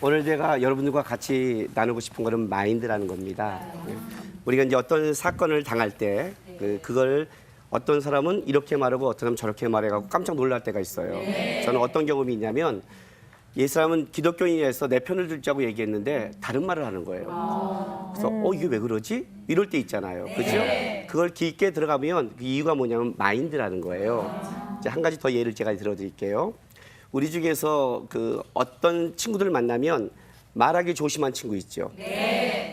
오늘 제가 여러분들과 같이 나누고 싶은 거는 마인드라는 겁니다. 우리가 이제 어떤 사건을 당할 때 그걸 어떤 사람은 이렇게 말하고 어떤 사람은 저렇게 말해가지고 깜짝 놀랄 때가 있어요. 저는 어떤 경험이 있냐면 이 사람은 기독교인이라서 내 편을 들자고 얘기했는데 다른 말을 하는 거예요. 그래서 이게 왜 그러지? 이럴 때 있잖아요. 그렇죠? 그걸 깊게 들어가면 그 이유가 뭐냐면 마인드라는 거예요. 이제 한 가지 더 예를 제가 들어드릴게요. 우리 중에서 그 어떤 친구들 만나면 말하기 조심한 친구 있죠.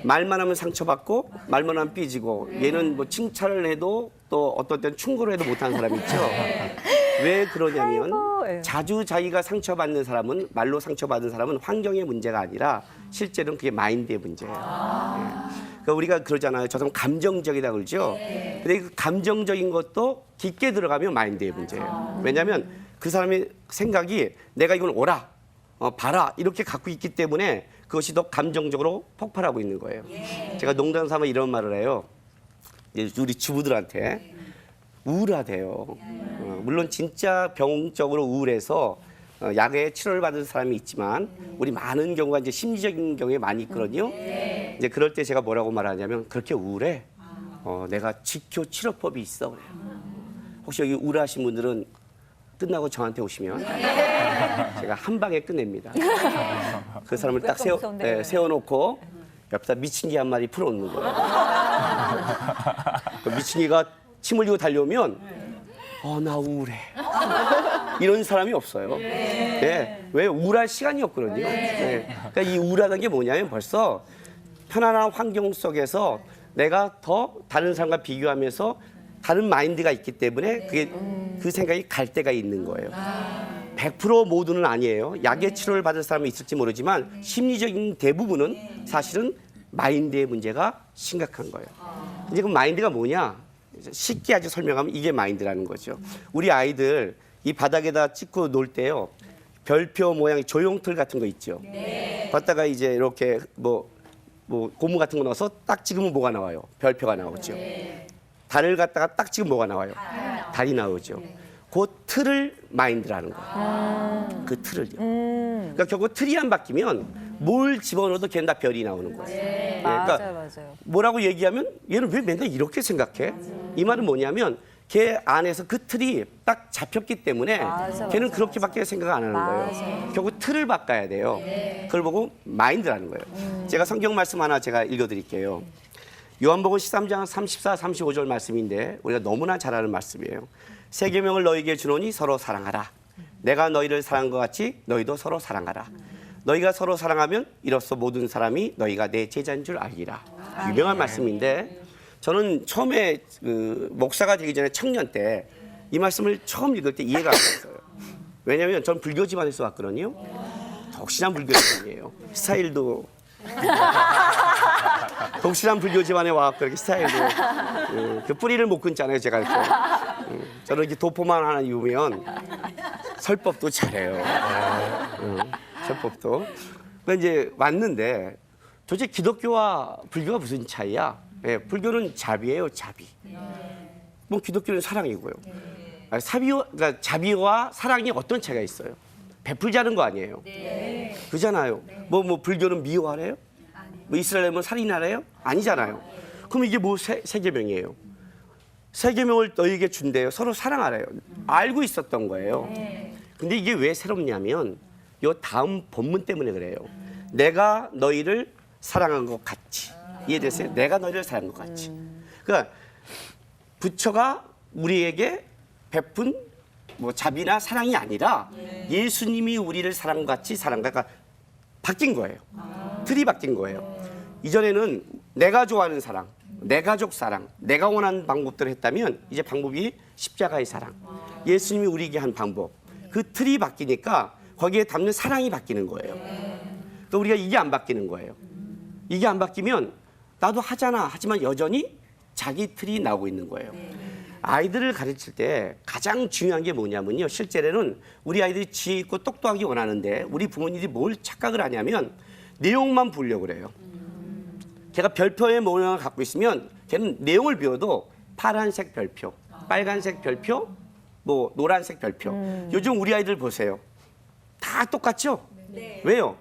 말만 하면 상처받고 말만 하면 삐지고 얘는 뭐 칭찬을 해도 또 어떤 때는 충고를 해도 못하는 사람 있죠. 왜 그러냐면 자주 자기가 상처받는 사람은 말로 상처받은 사람은 환경의 문제가 아니라 실제로는 그게 마인드의 문제예요. 그러니까 우리가 그러잖아요. 저 사람 감정적이다 그러죠. 근데 그 감정적인 것도 깊게 들어가면 마인드의 문제예요. 왜냐하면 그 사람의 생각이 내가 이건 옳아, 봐라 이렇게 갖고 있기 때문에 그것이 더 감정적으로 폭발하고 있는 거예요. 제가 농담 삼아 이런 말을 해요. 우리 주부들한테 우울하대요. 물론 진짜 병적으로 우울해서 약에 치료를 받은 사람이 있지만 우리 많은 경우가 이제 심리적인 경우에 많이 있거든요. 이제 그럴 때 제가 뭐라고 말하냐면 그렇게 우울해? 내가 지켜 치료법이 있어 그래요. 혹시 여기 우울하신 분들은 끝나고 저한테 오시면 제가 한 방에 끝냅니다. 그 사람을 딱 세워놓고 옆에다 미친개 한 마리 풀어놓는 거예요. 그 미친개가 침 흘리고 달려오면 나 우울해. 이런 사람이 없어요. 왜 우울할 시간이 없거든요. 그러니까 이 우울하다는 게 뭐냐면 벌써 편안한 환경 속에서 내가 더 다른 사람과 비교하면서 다른 마인드가 있기 때문에 그게 그 생각이 갈 때가 있는 거예요. 100% 모두는 아니에요. 약의 치료를 받을 사람이 있을지 모르지만 심리적인 대부분은 사실은 마인드의 문제가 심각한 거예요. 이제 그 마인드가 뭐냐? 쉽게 아주 설명하면 이게 마인드라는 거죠. 우리 아이들 이 바닥에다 찍고 놀 때요. 별표 모양 조형틀 같은 거 있죠. 걷다가 이제 이렇게 뭐 고무 같은 거 넣어서 딱 찍으면 뭐가 나와요? 별표가 나오죠. 달을 갖다가 딱 찍으면 뭐가 나와요? 달이 나오죠. 그 틀을 마인드라는 거예요. 그 틀을요. 그러니까 결국 틀이 안 바뀌면 뭘 집어넣어도 걔는 다 별이 나오는 거예요. 그러니까 맞아요. 뭐라고 얘기하면 얘는 왜 맨날 이렇게 생각해? 이 말은 뭐냐면 걔 안에서 그 틀이 딱 잡혔기 때문에 걔는 그렇게밖에 생각 안 하는 거예요. 결국 틀을 바꿔야 돼요. 그걸 보고 마인드라는 거예요. 제가 성경 말씀 하나 제가 읽어드릴게요. 요한복음 13장 34, 35절 말씀인데 우리가 너무나 잘 아는 말씀이에요. 새 계명을 너희에게 주노니 서로 사랑하라. 내가 너희를 사랑한 것 같이 너희도 서로 사랑하라. 너희가 서로 사랑하면 이로써 모든 사람이 너희가 내 제자인 줄 알리라. 유명한 말씀인데 저는 처음에 그 목사가 되기 전에 청년 때 이 말씀을 처음 읽을 때 이해가 안 됐어요. 왜냐하면 저는 불교 집안에서 왔거든요. 독실한 불교 집안이에요. 스타일도 독실한 불교 집안에 와갖고 이렇게 스타일도 그 뿌리를 못 끊잖아요. 제가 이렇게 저는 이렇게 도포만 하나 입으면 설법도 잘해요. 설법도. 그러니까 이제 왔는데 도대체 기독교와 불교가 무슨 차이야? 불교는 자비예요, 자비. 뭐 기독교는 사랑이고요. 그러니까 자비와 사랑이 어떤 차이가 있어요? 베풀자는 거 아니에요. 그잖아요. 뭐 불교는 미워하래요? 뭐 이스라엘은 살인하래요? 아니잖아요. 그럼 이게 뭐 세계명이에요? 세계명을 너희에게 준대요. 서로 사랑하래요. 알고 있었던 거예요. 근데 이게 왜 새롭냐면 요 다음 본문 때문에 그래요. 내가 너희를 사랑한 것 같이. 이해됐어요? 내가 너희를 사랑한 것 같이. 그러니까 부처가 우리에게 베푼 뭐 자비나 사랑이 아니라 예수님이 우리를 사랑같이 사랑과 바뀐 거예요. 틀이 바뀐 거예요. 이전에는 내가 좋아하는 사랑, 내 가족 사랑, 내가 원하는 방법대로 했다면 이제 방법이 십자가의 사랑. 예수님이 우리에게 한 방법. 그 틀이 바뀌니까 거기에 담는 사랑이 바뀌는 거예요. 그러니까 우리가 이게 안 바뀌는 거예요. 이게 안 바뀌면 나도 하잖아. 하지만 여전히 자기 틀이 나오고 있는 거예요. 아이들을 가르칠 때 가장 중요한 게 뭐냐면요. 실제로는 우리 아이들이 지혜 있고 똑똑하기 원하는데 우리 부모님들이 뭘 착각을 하냐면 내용만 보려고 그래요. 걔가 별표의 모양을 갖고 있으면 걔는 내용을 배워도 파란색 별표, 빨간색 별표, 뭐 노란색 별표. 요즘 우리 아이들 보세요. 다 똑같죠? 왜요?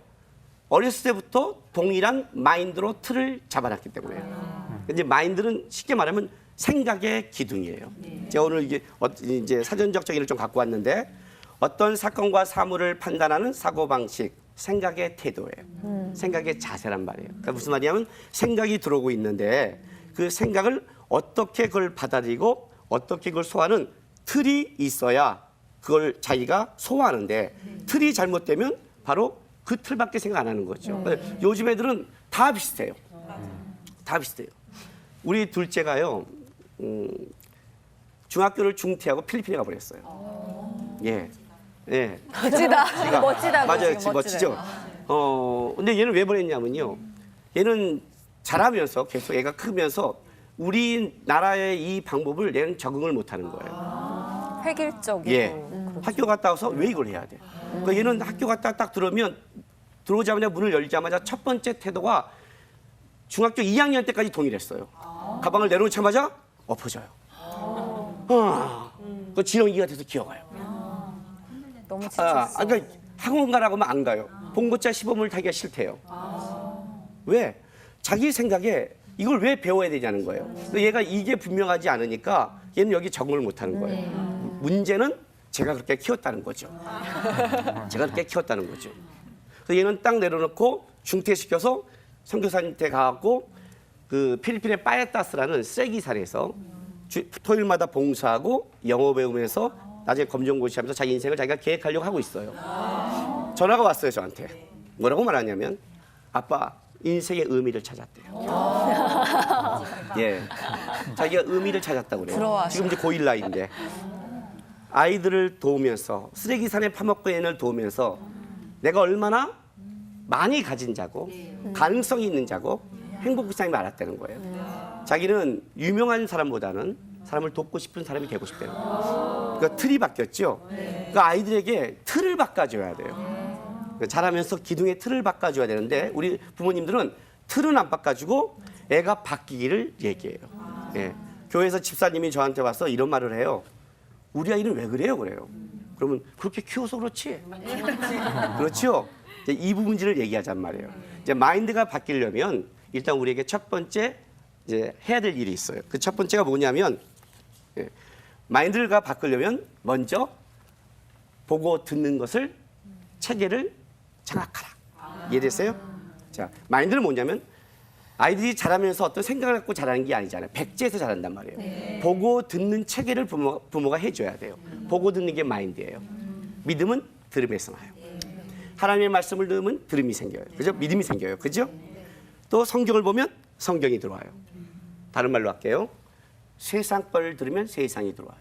어렸을 때부터 동일한 마인드로 틀을 잡아놨기 때문에요. 이제 마인드는 쉽게 말하면 생각의 기둥이에요. 제가 오늘 이제 사전적 정의를 좀 갖고 왔는데 어떤 사건과 사물을 판단하는 사고방식, 생각의 태도예요. 생각의 자세란 말이에요. 그러니까 무슨 말이냐면 생각이 들어오고 있는데 그 생각을 어떻게 그걸 받아들이고 어떻게 그걸 소화하는 틀이 있어야 그걸 자기가 소화하는데 틀이 잘못되면 바로 그 틀밖에 생각 안 하는 거죠. 요즘 애들은 다 비슷해요. 다 비슷해요. 우리 둘째가요. 중학교를 중퇴하고 필리핀에 가버렸어요. 예. 예. 멋지다. 멋지다. 맞아요. 멋지죠. 근데 얘는 왜 보냈냐면요. 얘는 자라면서 계속 애가 크면서 우리나라의 이 방법을 얘는 적응을 못 하는 거예요. 획일적이고. 예. 학교 갔다 와서 왜 이걸 해야 돼? 그러니까 얘는 학교 갔다 딱 들어오면 들어오자마자 문을 열자마자 첫 번째 태도가 중학교 2학년 때까지 동일했어요. 가방을 내놓자마자 엎어져요. 그 지렁이가 돼서 기어가요. 너무 지쳤어. 그러니까 학원 가라고 하면 안 가요. 봉고차 시범을 타기가 싫대요. 왜? 자기 생각에 이걸 왜 배워야 되냐는 거예요. 얘가 이게 분명하지 않으니까 얘는 여기 적응을 못 하는 거예요. 문제는 제가 그렇게 키웠다는 거죠. 제가 그렇게 키웠다는 거죠. 그래서 얘는 딱 내려놓고 중퇴시켜서 선교사님한테 가갖고 그 필리핀의 빠에타스라는 쓰레기산에서 토요일마다 봉사하고 영어 배우면서 나중에 검정고시하면서 자기 인생을 자기가 계획하려고 하고 있어요. 전화가 왔어요, 저한테. 뭐라고 말하냐면 아빠 인생의 의미를 찾았대요. 예, 자기가 의미를 찾았다고 그래요. 지금 이제 고1 나이인데 아이들을 도우면서 쓰레기산에 파먹고 애를 도우면서 내가 얼마나 많이 가진 자고 가능성이 있는 자고 행복한 사람이 알았다는 거예요. 자기는 유명한 사람보다는 사람을 돕고 싶은 사람이 되고 싶다는 거예요. 그러니까 틀이 바뀌었죠. 그러니까 아이들에게 틀을 바꿔줘야 돼요. 자라면서 기둥의 틀을 바꿔줘야 되는데 우리 부모님들은 틀은 안 바꿔주고 애가 바뀌기를 얘기해요. 예. 교회에서 집사님이 저한테 와서 이런 말을 해요. 우리 아이는 왜 그래요? 그래요. 그러면 그렇게 키워서 그렇지. 그렇죠. 이 부분지를 얘기하잔 말이에요. 이제 마인드가 바뀌려면 일단 우리에게 첫 번째 이제 해야 될 일이 있어요. 그 첫 번째가 뭐냐면 마인드가 바꾸려면 먼저 보고 듣는 것을 체계를 장악하라. 이해됐어요? 자, 마인드는 뭐냐면 아이들이 자라면서 어떤 생각을 갖고 자라는 게 아니잖아요. 백지에서 자란단 말이에요. 보고 듣는 체계를 부모가 해줘야 돼요. 보고 듣는 게 마인드예요. 믿음은 들음에서 나요. 하나님의 말씀을 들으면 들음이 생겨요. 그죠? 믿음이 생겨요. 그죠? 또 성경을 보면 성경이 들어와요. 다른 말로 할게요. 세상 걸 들으면 세상이 들어와요.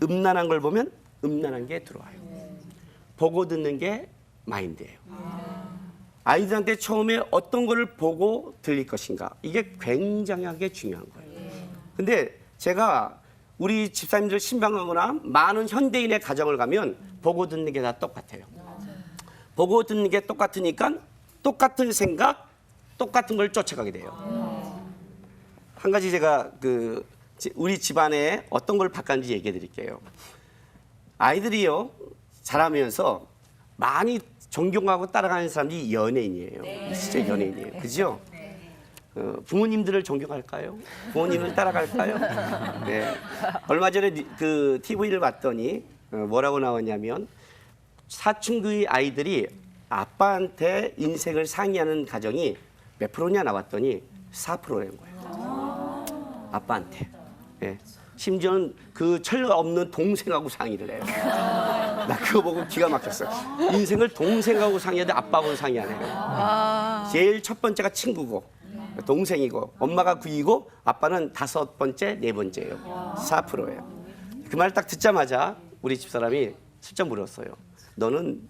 음란한 걸 보면 음란한 게 들어와요. 보고 듣는 게 마인드예요. 아이들한테 처음에 어떤 거를 보고 들릴 것인가 이게 굉장하게 중요한 거예요. 근데 제가 우리 집사님들 신방하거나 많은 현대인의 가정을 가면 보고 듣는 게 다 똑같아요. 보고 듣는 게 똑같으니까 똑같은 생각, 똑같은 걸 쫓아가게 돼요. 한 가지 제가 우리 집안에 어떤 걸 바꿨는지 얘기해 드릴게요. 아이들이요 자라면서 많이 존경하고 따라가는 사람이 연예인이에요. 진짜 연예인이에요. 그죠? 부모님들을 존경할까요? 부모님을 따라갈까요? 네. 얼마 전에 그 TV를 봤더니 뭐라고 나왔냐면 사춘기 아이들이 아빠한테 인생을 상의하는 가정이 몇 프로냐 나왔더니 4%인 거예요. 아빠한테. 네. 심지어는 그 철 없는 동생하고 상의를 해요. 나 그거 보고 기가 막혔어요. 인생을 동생하고 상의하는데 아빠하고 상의하네요. 제일 첫 번째가 친구고 동생이고 엄마가 9이고 아빠는 5번째, 4번째예요. 4%예요. 그 말 딱 듣자마자 우리 집사람이 슬쩍 물었어요. 너는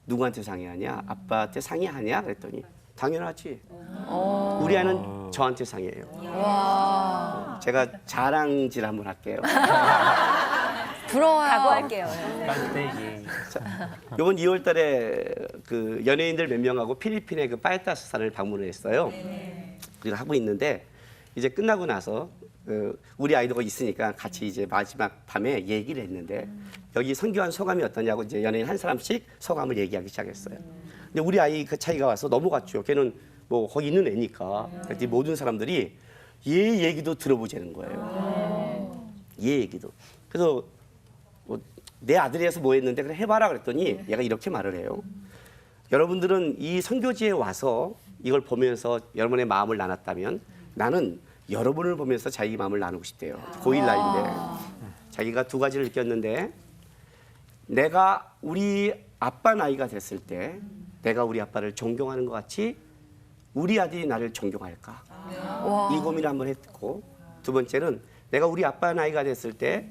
누구한테 상의하냐? 아빠한테 상의하냐? 그랬더니 당연하지. 우리 아이는 저한테 상의해요. 제가 자랑질 한번 할게요. 부러워요. 각오할게요. 이번 2월 달에 그 연예인들 몇 명하고 필리핀의 그 파에타스산을 방문을 했어요. 그리고 하고 있는데 이제 끝나고 나서 우리 아이들과 있으니까 같이 이제 마지막 밤에 얘기를 했는데 여기 선교한 소감이 어떠냐고 이제 연예인 한 사람씩 소감을 얘기하기 시작했어요. 근데 우리 아이 그 차이가 와서 넘어갔죠. 걔는 뭐 거기 있는 애니까. 그랬더니 모든 사람들이 얘 얘기도 들어보자는 거예요. 얘 얘기도. 그래서 뭐 내 아들이 해서 뭐 했는데 그래 해봐라 그랬더니 얘가 이렇게 말을 해요. 여러분들은 이 선교지에 와서 이걸 보면서 여러분의 마음을 나눴다면 나는 여러분을 보면서 자기 마음을 나누고 싶대요. 고1 나이인데 자기가 두 가지를 느꼈는데 내가 우리 아빠 나이가 됐을 때 내가 우리 아빠를 존경하는 것 같이 우리 아들이 나를 존경할까? 이 고민을 한번 했고 두 번째는 내가 우리 아빠 나이가 됐을 때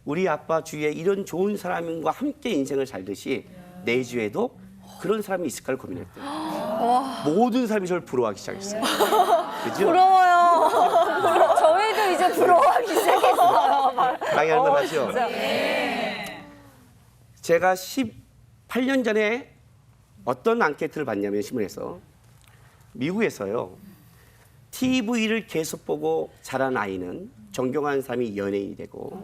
우리 아빠 주위에 이런 좋은 사람과 함께 인생을 살듯이 내 주위에도 그런 사람이 있을까를 고민했대요. 모든 사람이 저를 부러워하기 시작했어요. 그죠? 부러워요. 저희도 이제 부러워하기 시작했어요. 강의하는 거 맞죠? 제가 18년 전에 어떤 앙케이트를 봤냐면 신문에서 미국에서요. TV를 계속 보고 자란 아이는 존경하는 사람이 연예인이 되고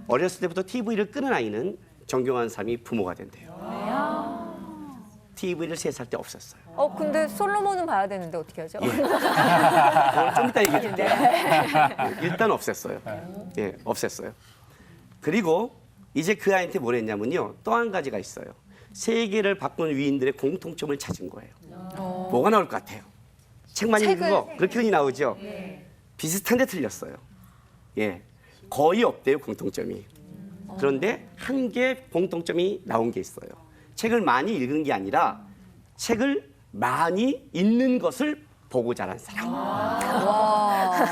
어렸을 때부터 TV를 끄는 아이는 존경하는 사람이 부모가 된대요. TV를 3살 때 없었어요. 근데 솔로몬은 봐야 되는데 어떻게 하죠? 그걸 좀 이따 얘기해 줄게요. 일단 없앴어요. 예, 없앴어요. 그리고 이제 그 아이한테 뭘 했냐면요. 또 한 가지가 있어요. 세계를 바꾸는 위인들의 공통점을 찾은 거예요. 뭐가 나올 것 같아요? 책 많이 읽은 거 그렇게 흔히 나오죠. 비슷한데 틀렸어요. 예, 거의 없대요 공통점이. 그런데 한 개 공통점이 나온 게 있어요. 책을 많이 읽은 게 아니라 책을 많이 읽는 것을 보고 자란 사람.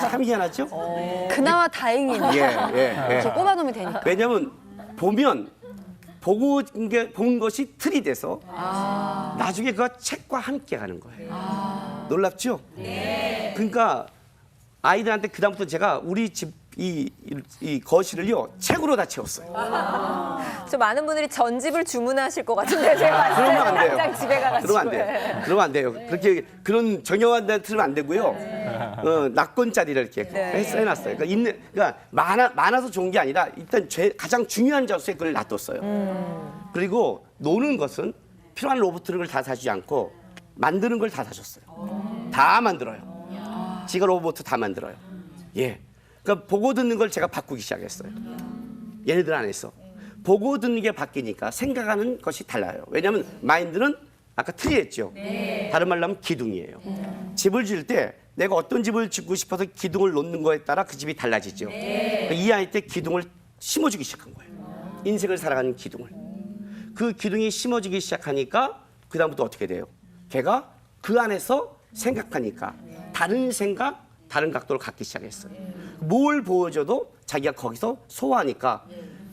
참 희한하죠? 그나마 다행이네. 예. 저 꼽아놓으면 되니까. 왜냐하면 보면 본 것이 틀이 돼서 나중에 그 책과 함께 가는 거예요. 놀랍죠? 그러니까 아이들한테 그다음부터 제가 우리 집 이 거실을요 책으로 다 채웠어요. 저 많은 분들이 전집을 주문하실 것 같은데 제가 그러면 안 돼요. 당장 집에 가가지고. 그러면 안 돼요. 그러면 안 돼요. 그렇게 그런 정형한 데 틀면 안 되고요. 낙권짜리를 이렇게 해놨어요. 그러니까 많아서 좋은 게 아니라 일단 가장 중요한 장소에 그걸 놔뒀어요. 그리고 노는 것은 필요한 로봇을 다 사주지 않고 만드는 걸 다 사줬어요. 다 만들어요. 지가 로봇 다 만들어요. 예. 그러니까 보고 듣는 걸 제가 바꾸기 시작했어요. 얘네들 안에서. 보고 듣는 게 바뀌니까 생각하는 것이 달라요. 왜냐하면 마인드는 아까 틀이 했죠. 다른 말로 하면 기둥이에요. 집을 지을 때 내가 어떤 집을 짓고 싶어서 기둥을 놓는 거에 따라 그 집이 달라지죠. 그러니까 이 아이 때 기둥을 심어주기 시작한 거예요. 인생을 살아가는 기둥을. 그 기둥이 심어지기 시작하니까 그 다음부터 어떻게 돼요? 걔가 그 안에서 생각하니까 다른 생각, 다른 각도를 갖기 시작했어요. 뭘 보여줘도 자기가 거기서 소화하니까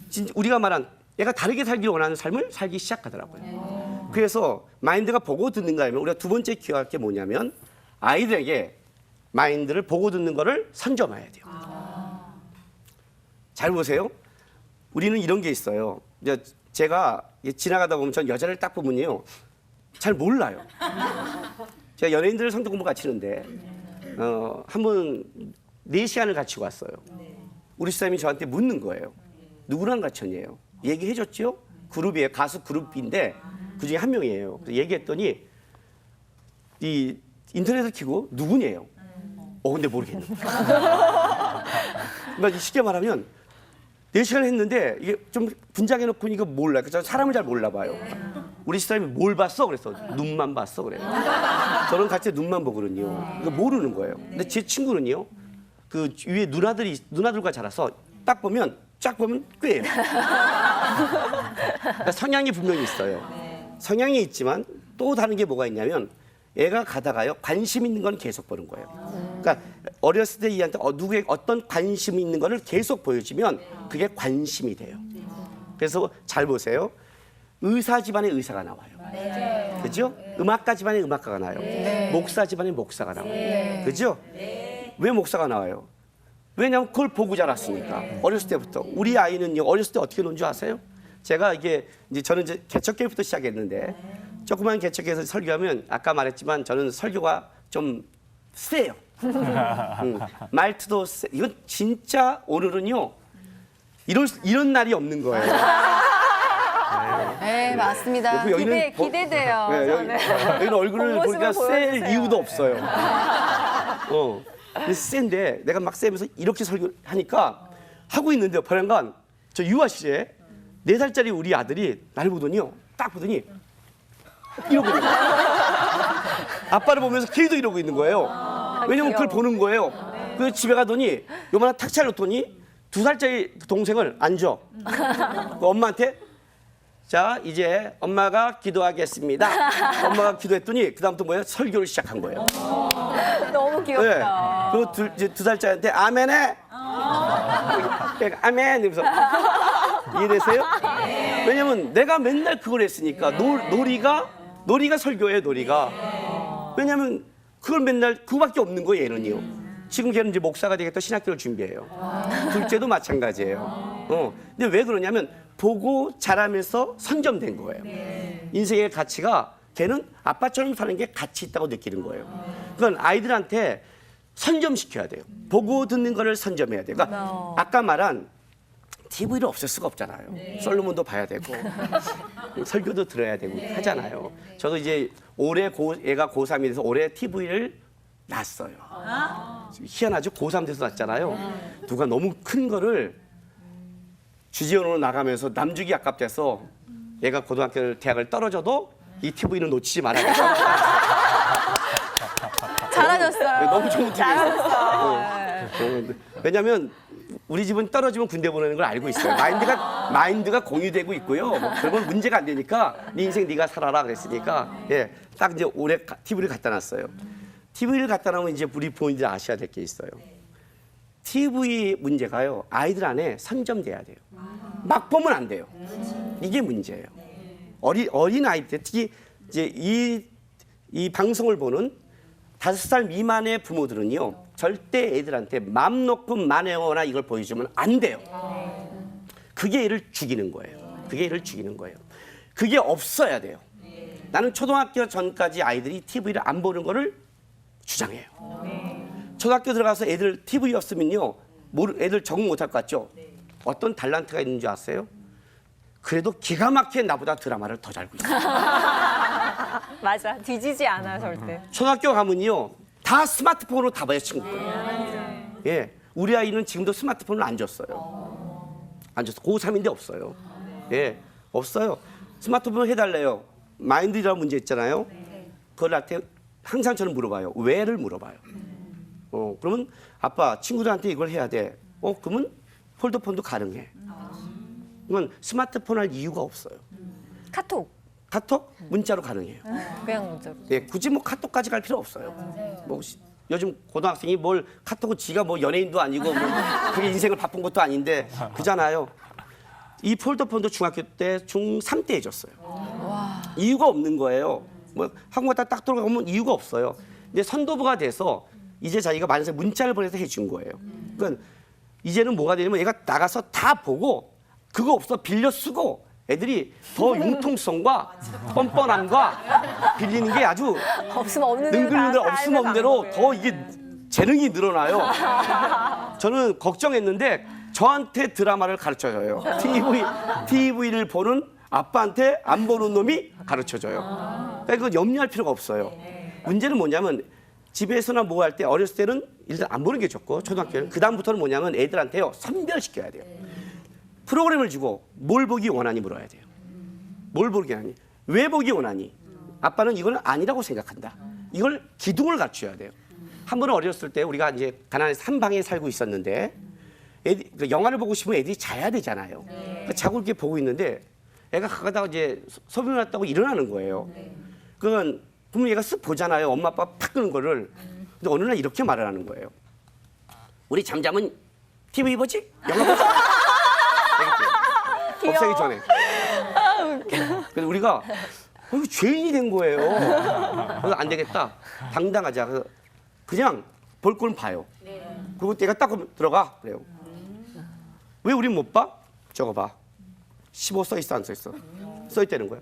진짜 우리가 말한 얘가 다르게 살기 원하는 삶을 살기 시작하더라고요. 그래서 마인드가 보고 듣는가 하면 우리가 두 번째 기억할 게 뭐냐면 아이들에게 마인드를 보고 듣는 거를 선점해야 돼요. 잘 보세요. 우리는 이런 게 있어요. 이제 제가 지나가다 보면 전 여자를 딱 보면요. 잘 몰라요. 제가 연예인들을 성도 공부 가르치는데 한 번 4시간을 가르치고 왔어요. 우리 집사람이 저한테 묻는 거예요. 누구랑 가르쳤냐요? 얘기해줬죠? 그룹이에요. 가수 그룹인데 그중에 한 명이에요. 그래서 얘기했더니 이 인터넷을 켜고 누구냐요? 근데 모르겠네. 그러니까 쉽게 말하면 4시간을 했는데 이게 좀 분장해놓고 이거 몰라요. 저 사람을 잘 몰라봐요. 우리 집사람이 뭘 봤어? 그래서 눈만 봤어. 그래요. 저는 같이 눈만 보거든요. 이거 모르는 거예요. 근데 제 친구는요. 그 위에 누나들과 자라서 딱 보면 쫙 보면 꾀예요. 그러니까 성향이 분명히 있어요. 성향이 있지만 또 다른 게 뭐가 있냐면 애가 가다가요. 관심 있는 건 계속 보는 거예요. 그러니까 어렸을 때 얘한테 누구의 어떤 관심이 있는 거를 계속 보여주면 그게 관심이 돼요. 그래서 잘 보세요. 의사 집안에 의사가 나와요. 그죠? 음악가 집안에 음악가가 나와요. 목사 집안에 목사가 나와요. 그죠? 왜 목사가 나와요? 왜냐하면 그걸 보고 자랐으니까. 어렸을 때부터. 우리 아이는요, 어렸을 때 어떻게 논 줄 아세요? 제가 이제 저는 이제 개척교회부터 시작했는데, 조그만 개척교회에서 설교하면, 아까 말했지만 저는 설교가 좀 세요. 말투도 세. 이건 진짜 오늘은요, 이런 날이 없는 거예요. 네, 맞습니다. 그 여기는 기대돼요. 네, 저는. 여기는 얼굴을 본 모습을 보니까 셀 보여주세요. 이유도 없어요. 근데 센데 내가 막 쎄면서 이렇게 설교하니까 하고 있는데 보란간 저 유아 시에 4살짜리 우리 아들이 날 보더니요. 딱 보더니 이러고 있는 거예요. 아빠를 보면서 걔도 이러고 있는 거예요. 왜냐면 그걸 보는 거예요. 그래서 집에 가더니 요만한 탁 차렸더니 2살짜리 동생을 앉아. 그 엄마한테 자 이제 엄마가 기도하겠습니다. 엄마가 기도했더니 그다음부터 뭐예요? 설교를 시작한 거예요. 너무 귀엽다. 그리고 두 살짜리한테 아멘해. 아멘 이러면서 이해되세요? 왜냐면 내가 맨날 그걸 했으니까 놀이가 설교예요. 놀이가. 왜냐면 그걸 맨날 그거밖에 없는 거예요. 얘는요. 지금 걔는 이제 목사가 되겠다 신학교를 준비해요. 둘째도 마찬가지예요. 근데 왜 그러냐면 보고 자라면서 선점된 거예요. 인생의 가치가 걔는 아빠처럼 사는 게 가치 있다고 느끼는 거예요. 그건 아이들한테 선점시켜야 돼요. 보고 듣는 거를 선점해야 돼요. 그러니까 아까 말한 TV를 없앨 수가 없잖아요. 솔로몬도 봐야 되고 설교도 들어야 되고 하잖아요. 저도 이제 올해 애가 고3이 돼서 올해 TV를 놨어요. 희한하죠? 고3 돼서 놨잖아요. 누가 너무 큰 거를 주지원으로 나가면서 남주기 아깝대서 얘가 고등학교를 대학을 떨어져도 이 TV는 놓치지 말아야겠다. 잘하셨어요. 너무 좋은 TV였어요. 왜냐면 우리 집은 떨어지면 군대 보내는 걸 알고 있어요. 마인드가 공유되고 있고요. 뭐 그런 문제가 안 되니까 네 인생 네가 살아라 그랬으니까 딱 이제 올해 TV를 갖다 놨어요. TV를 갖다 놓으면 이제 우리 부모님들 아셔야 될 게 있어요. TV 문제가요. 아이들 안에 선점돼야 돼요. 막 보면 안 돼요. 이게 문제예요. 어린 아이들 특히 이제 이 방송을 보는 5살 미만의 부모들은요. 절대 애들한테 맘 놓고 만회거나 이걸 보여주면 안 돼요. 그게 애를 죽이는 거예요. 그게 없어야 돼요. 나는 초등학교 전까지 아이들이 TV를 안 보는 거를 주장해요. 초등학교 들어가서 애들 TV 없으면요. 애들 적응 못할 것 같죠? 어떤 달란트가 있는 줄 아세요? 그래도 기가 막히게 나보다 드라마를 더 잘 알고 있어요. 맞아. 뒤지지 않아 절대. 초등학교 가면요. 다 스마트폰으로 다 봐요, 친구들. 예. 우리 아이는 지금도 스마트폰을 안 줬어요. 안 줬어. 고3인데 없어요. 예. 없어요. 스마트폰 해달래요. 마인드라는 문제 있잖아요. 그걸 나한테 항상 저는 물어봐요. 왜를 물어봐요. 그러면 아빠 친구들한테 이걸 해야 돼. 그러면 폴더폰도 가능해. 그러면 스마트폰 할 이유가 없어요. 카톡. 문자로 가능해요. 그냥 문자로. 예, 굳이 뭐 카톡까지 갈 필요 없어요. 뭐 요즘 고등학생이 뭘 카톡은 지가 뭐 연예인도 아니고 뭐 그게 인생을 바쁜 것도 아닌데 그잖아요. 이 폴더폰도 중학교 때 중3 때 해줬어요. 이유가 없는 거예요. 뭐 학원 갔다 딱 돌아가면 이유가 없어요. 근데 선도부가 돼서 이제 자기가 만약에 문자를 보내서 해준 거예요. 그러니까 이제는 뭐가 되냐면 얘가 나가서 다 보고 그거 없어 빌려 쓰고 애들이 더 융통성과 뻔뻔함과 빌리는 게 아주 없으면 없는 대로 능글능글 다 없으면 없는 대로 더 이게 재능이 늘어나요. 저는 걱정했는데 저한테 드라마를 가르쳐줘요. TV를 보는 아빠한테 안 보는 놈이 가르쳐줘요. 그러니까 이거 염려할 필요가 없어요. 문제는 뭐냐면 집에서나 뭐 할 때 어렸을 때는 일단 안 보는 게 좋고 초등학교는 그다음부터는 뭐냐면 애들한테요. 선별시켜야 돼요. 프로그램을 주고 뭘 보기 원하니 물어야 돼요. 뭘 보기 원하니? 왜 보기 원하니? 아빠는 이거는 아니라고 생각한다. 이걸 기둥을 갖춰야 돼요. 한 번은 어렸을 때 우리가 이제 가난해서 한 방에 살고 있었는데 영화를 보고 싶으면 애들이 자야 되잖아요. 그러니까 자고 이렇게 보고 있는데 애가 가다가 이제 소변을 났다고 일어나는 거예요. 그러면 얘가 쓱 보잖아요. 엄마 아빠 팍 끄는 거를. 근데 어느 날 이렇게 말을 하는 거예요. 우리 잠자면 TV 보지? 영화 보지? 없애기 전에. 그래서 우리가 죄인이 된 거예요. 그래서 안 되겠다. 당당하자. 그래서 그냥 볼 건 봐요. 그리고 내가 딱 들어가. 그래요. 왜 우린 못 봐? 저거 봐. 15 써 있어 안 써 있어? 써 있다는 거야.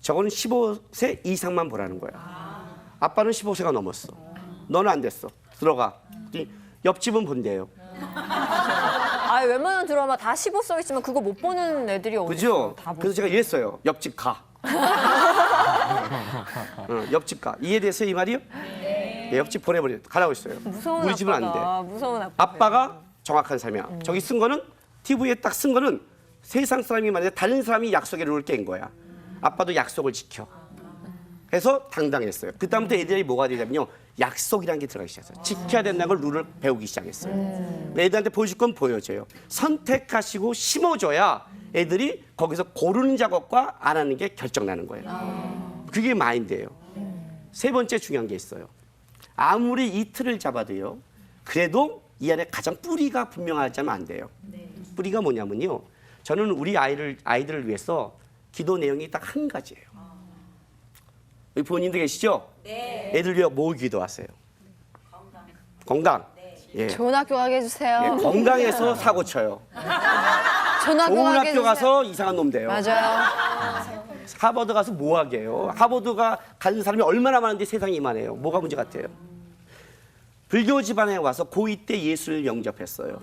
저거는 15세 이상만 보라는 거야. 아빠는 15세가 넘었어. 너는 안 됐어. 들어가. 옆집은 본대요. 아, 웬만한 드라마 다 15써 있으면 그거 못 보는 애들이 어디 그죠? 다 그래서 제가 이랬어요. 옆집 가. 옆집 가. 이해돼서 이 말이요? 네. 옆집 보내버려. 가라고 했어요. 무서운 우리 집은 안 아빠다. 돼. 무서운 아빠. 아빠가 정확한 삶이야. 저기 쓴 거는 TV에 딱 쓴 거는 세상 사람이 말이야 다른 사람이 약속의 룰을 깬 거야. 아빠도 약속을 지켜. 해서 당당했어요. 그다음부터 애들이 뭐가 되냐면요. 약속이라는 게 들어가기 시작했어요. 지켜야 된다는 걸 룰을 배우기 시작했어요. 애들한테 보여줄 건 보여줘요. 선택하시고 심어줘야 애들이 거기서 고르는 작업과 안 하는 게 결정나는 거예요. 그게 마인드예요. 세 번째 중요한 게 있어요. 아무리 이 틀을 잡아도요. 그래도 이 안에 가장 뿌리가 분명하자면 안 돼요. 뿌리가 뭐냐면요. 저는 우리 아이들을 위해서 기도 내용이 딱 한 가지예요. 여기 부모님들 계시죠? 네. 애들 위해 뭐 기도하세요? 건강. 예. 좋은 학교 가게 해주세요. 예, 건강해서 사고 쳐요. 좋은 학교 좋은 가게 학교 해주세요. 가서 이상한 놈 돼요. 맞아요. 하버드 가서 뭐 하게요? 하버드가 가는 사람이 얼마나 많은데 세상이 이만해요. 뭐가 문제 같아요? 불교 집안에 와서 고2 때 예수를 영접했어요.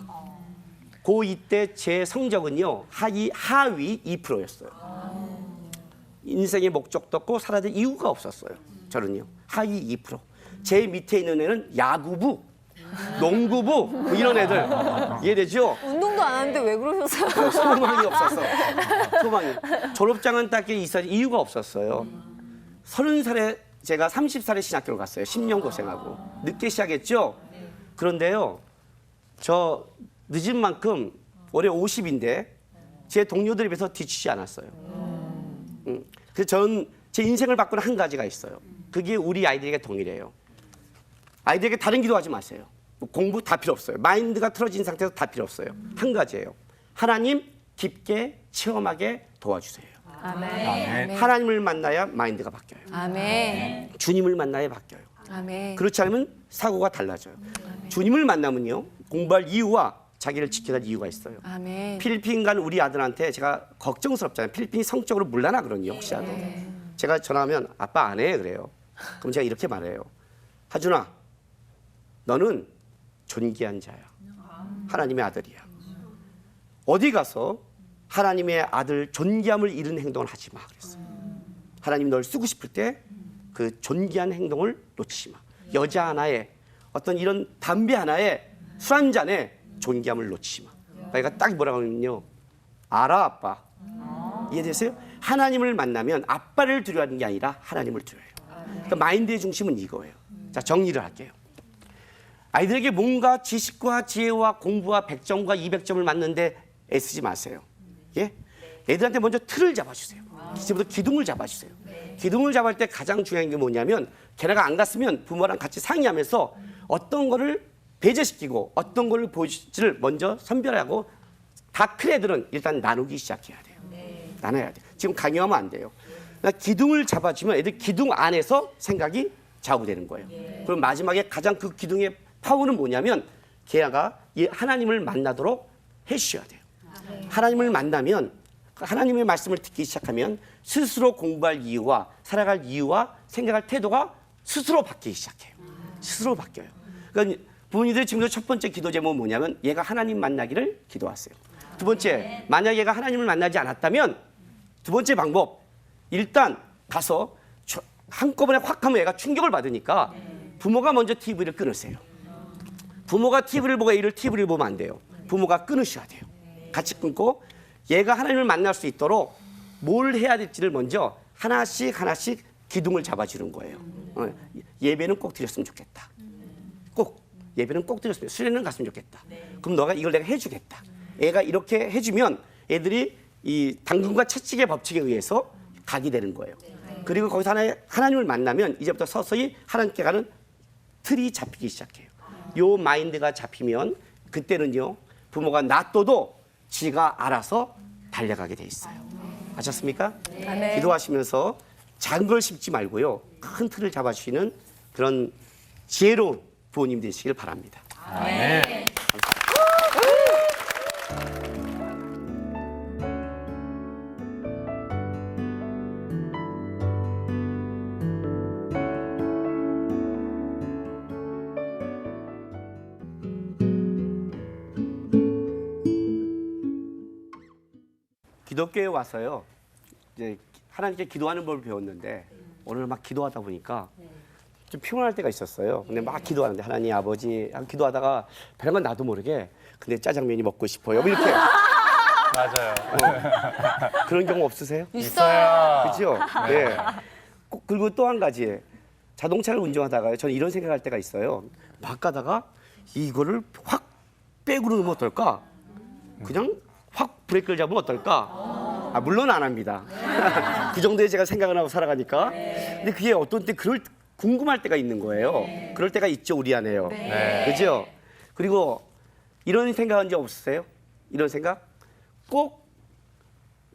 고2 때 제 성적은요. 하위 2%였어요. 인생의 목적도 없고 살아야 될 이유가 없었어요. 저는요. 하위 2%. 제 밑에 있는 애는 야구부, 농구부 뭐 이런 애들. 이해되죠? 운동도 안 하는데 왜 그러셨어요? 소망이 없었어. 소망이. 졸업장은 딱히 있어야 이유가 없었어요. 30살에 제가 30살에 신학교를 갔어요. 10년 고생하고. 늦게 시작했죠? 그런데요. 저 늦은 만큼 올해 50인데 제 동료들에 비해서 뒤치지 않았어요. 그래서 저는 제 인생을 바꾸는 한 가지가 있어요. 그게 우리 아이들에게 동일해요. 아이들에게 다른 기도하지 마세요. 공부 다 필요 없어요. 마인드가 틀어진 상태에서 다 필요 없어요. 한 가지예요. 하나님 깊게 체험하게 도와주세요. 아멘. 하나님을 만나야 마인드가 바뀌어요. 아멘. 주님을 만나야 바뀌어요. 아멘. 그렇지 않으면 사고가 달라져요. 주님을 만나면요. 공부할 이유와 자기를 지켜야 할 이유가 있어요. 아멘. 필리핀 간 우리 아들한테 제가 걱정스럽잖아요. 필리핀이 성적으로 물러나 그러니 혹시라도. 제가 전화하면 아빠 안 해 그래요. 그럼 제가 이렇게 말해요. 하준아, 너는 존귀한 자야. 하나님의 아들이야. 어디 가서 하나님의 아들 존귀함을 잃은 행동을 하지 마 그랬어요. 하나님 널 쓰고 싶을 때 그 존귀한 행동을 놓치지 마. 여자 하나에 어떤 이런 담배 하나에 술 한 잔에 존귀함을 놓치지 마. 그러니까 딱 뭐라고 하면요. 알아 아빠. 이해되세요? 하나님을 만나면 아빠를 두려워하는 게 아니라 하나님을 두려워해요. 그러니까 마인드의 중심은 이거예요. 자, 정리를 할게요. 아이들에게 뭔가 지식과 지혜와 공부와 100점과 200점을 맞는데 애쓰지 마세요. 예? 애들한테 먼저 틀을 잡아주세요. 이제부터 기둥을 잡아주세요. 기둥을 잡을 때 가장 중요한 게 뭐냐면 걔네가 안 갔으면 부모랑 같이 상의하면서 어떤 거를 배제시키고 어떤 거를 보여줄지를 먼저 선별하고 다 큰 애들은 일단 나누기 시작해야 돼요. 나눠야 돼요. 지금 강요하면 안 돼요. 그러니까 기둥을 잡아주면 애들 기둥 안에서 생각이 좌우되는 거예요. 그럼 마지막에 가장 그 기둥의 파워는 뭐냐면 걔가 하나님을 만나도록 해주셔야 돼요. 하나님을 만나면 하나님의 말씀을 듣기 시작하면 스스로 공부할 이유와 살아갈 이유와 생각할 태도가 스스로 바뀌기 시작해요. 스스로 바뀌어요. 그러니까 부모님들이 지금도 첫 번째 기도 제목은 뭐냐면 얘가 하나님 만나기를 기도하세요. 두 번째, 만약 얘가 하나님을 만나지 않았다면 두 번째 방법, 일단 가서 한꺼번에 확 하면 얘가 충격을 받으니까 부모가 먼저 TV를 끊으세요. 부모가 TV를 보고 애를 TV를 보면 안 돼요. 부모가 끊으셔야 돼요. 같이 끊고 얘가 하나님을 만날 수 있도록 뭘 해야 될지를 먼저 하나씩 기둥을 잡아주는 거예요. 예배는 꼭 드렸으면 좋겠다. 꼭 예배는 꼭 드렸으면 수련은 갔으면 좋겠다. 그럼 너가 이걸 내가 해주겠다. 애가 이렇게 해주면 애들이 이 당근과 채찍의 법칙에 의해서 가게 되는 거예요. 그리고 거기서 하나님을 만나면 이제부터 서서히 하나님께 가는 틀이 잡히기 시작해요. 요 마인드가 잡히면 그때는요 부모가 놔둬도 지가 알아서 달려가게 돼 있어요. 아셨습니까? 아멘. 기도하시면서 작은 걸 심지 말고요 큰 틀을 잡아주시는 그런 지혜로운 부모님 되시길 바랍니다. 네. 기독교에 와서요. 이제 하나님께 기도하는 법을 배웠는데 오늘 막 기도하다 보니까 좀 피곤할 때가 있었어요. 근데 막 기도하는데 하나님 아버지 하고 기도하다가 별건 나도 모르게 근데 짜장면이 먹고 싶어요. 뭐 이렇게 맞아요. 그런 경우 없으세요? 있어요. 그렇죠? 네. 그리고 또 한 가지 자동차를 운전하다가요. 저는 이런 생각할 때가 있어요. 막 가다가 이거를 확 빼고 넣으면 어떨까? 그냥 확 브레이크를 잡으면 어떨까? 아, 물론 안 합니다. 그 정도에 제가 생각을 하고 살아가니까. 근데 그게 어떤 때 궁금할 때가 있는 거예요. 그럴 때가 있죠, 우리 안에요. 그죠? 그리고 이런 생각한 적 없으세요? 이런 생각? 꼭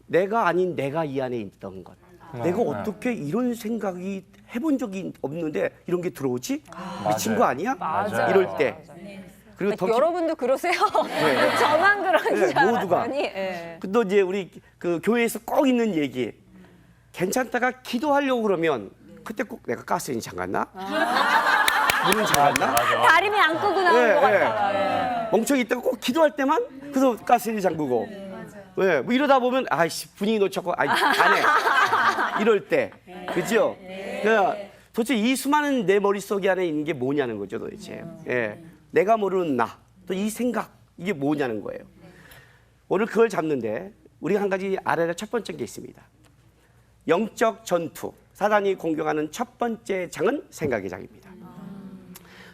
내가 아닌 내가 이 안에 있던 것. 내가 어떻게 이런 생각이 해본 적이 없는데 이런 게 들어오지? 미친 거 아니야? 맞아요. 이럴 때. 그리고 더 여러분도 그러세요? 네. 저만 그런 줄 모두가. 알았더니. 예. 또 이제 우리 그 교회에서 꼭 있는 얘기. 괜찮다가 기도하려고 그러면 그때 꼭 내가 가스레인지 잠갔나? 문은 잠갔나? 다리미 안 끄고 나온 것 같다. 멍청이 있다가 꼭 기도할 때만 그래서 가스레인지 잠그고. 뭐 이러다 보면 아이씨 분위기 놓쳤고 안 해. 이럴 때. 그죠? 그러니까 도대체 이 수많은 내 머릿속에 안에 있는 게 뭐냐는 거죠, 도대체. 예. 내가 모르는 나. 또 이 생각. 이게 뭐냐는 거예요. 오늘 그걸 잡는데 우리가 한 가지 알아야 될 첫 번째 게 있습니다. 영적 전투. 사단이 공격하는 첫 번째 장은 생각의 장입니다.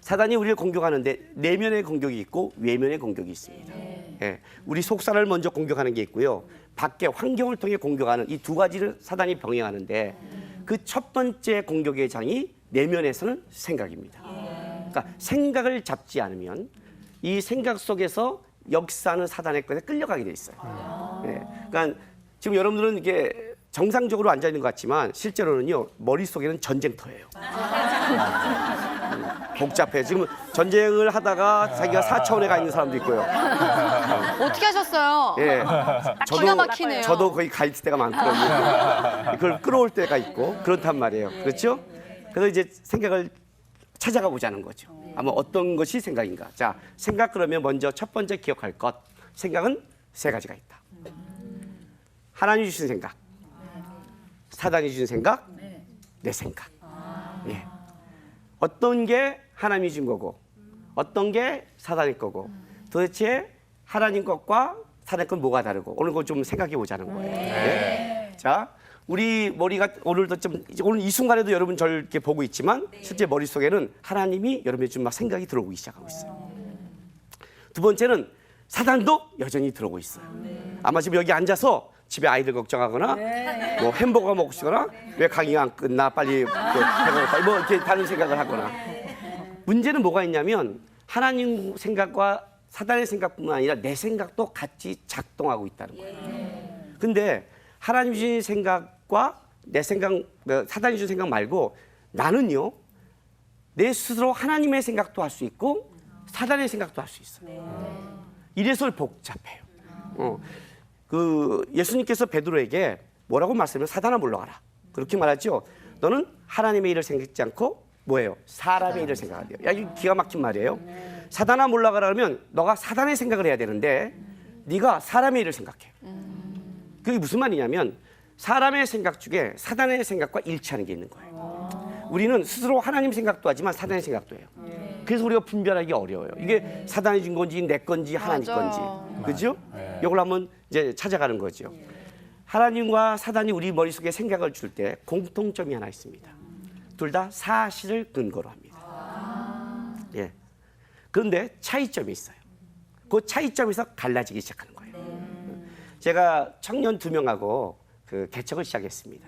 사단이 우리를 공격하는데 내면의 공격이 있고 외면의 공격이 있습니다. 예, 우리 속사를 먼저 공격하는 게 있고요. 밖에 환경을 통해 공격하는 이 두 가지를 사단이 병행하는데 그 첫 번째 공격의 장이 내면에서는 생각입니다. 그러니까 생각을 잡지 않으면 이 생각 속에서 역사하는 사단의 것에 끌려가게 돼 있어요. 예, 그러니까 지금 여러분들은 이게 정상적으로 앉아 있는 것 같지만 실제로는요 머릿속에는 전쟁터예요. 복잡해. 지금 전쟁을 하다가 자기가 4차원에 가 있는 사람도 있고요. 어떻게 하셨어요? 예, 기가 막히네요. 저도 거의 가 있을 때가 많거든요. 그걸 끌어올 때가 있고 그렇단 말이에요. 그렇죠? 그래서 이제 생각을 찾아가 보자는 거죠. 아마 어떤 것이 생각인가. 자, 생각 그러면 먼저 첫 번째 기억할 것. 생각은 세 가지가 있다. 하나님이 주신 생각, 사단이 주신 생각, 내 생각. 예. 어떤 게 하나님이 준 거고 어떤 게 사단의 거고 도대체 하나님 것과 사단의 건 뭐가 다르고 오늘 그거 좀 생각해 보자는 거예요. 네. 자, 우리 머리가 오늘도 좀 오늘 이 순간에도 여러분 저를 이렇게 보고 있지만 실제 머릿속에는 하나님이 여러분의 좀 막 생각이 들어오기 시작하고 있어요. 두 번째는 사단도 여전히 들어오고 있어요. 아마 지금 여기 앉아서 집에 아이들 걱정하거나 뭐 햄버거 먹고 싶거나 왜 강의가 안 끝나 빨리 뭐 이렇게 다른 생각을 하거나 문제는 뭐가 있냐면 하나님 생각과 사단의 생각뿐만 아니라 내 생각도 같이 작동하고 있다는 거예요. 근데 하나님 주신 생각과 내 생각, 사단이 주신 생각 말고 나는요 내 스스로 하나님의 생각도 할 수 있고 사단의 생각도 할 수 있어요. 이래서 복잡해요. 그 예수님께서 베드로에게 뭐라고 말씀하면 사단아 물러가라. 그렇게 말하죠. 너는 하나님의 일을 생각지 않고 뭐예요? 사람의 일을 생각하래요. 야, 이거 기가 막힌 말이에요. 사단아 물러가라 그러면 너가 사단의 생각을 해야 되는데 네가 사람의 일을 생각해. 그게 무슨 말이냐면 사람의 생각 중에 사단의 생각과 일치하는 게 있는 거예요. 우리는 스스로 하나님 생각도 하지만 사단의 생각도 해요. 그래서 우리가 분별하기 어려워요. 이게 사단이 준 건지 내 건지 하나님 건지. 그죠? 이걸 한번 이제 찾아가는 거죠. 하나님과 사단이 우리 머릿속에 생각을 줄 때 공통점이 하나 있습니다. 둘 다 사실을 근거로 합니다. 예. 그런데 차이점이 있어요. 그 차이점에서 갈라지기 시작하는 거예요. 제가 청년 2명하고 그 개척을 시작했습니다.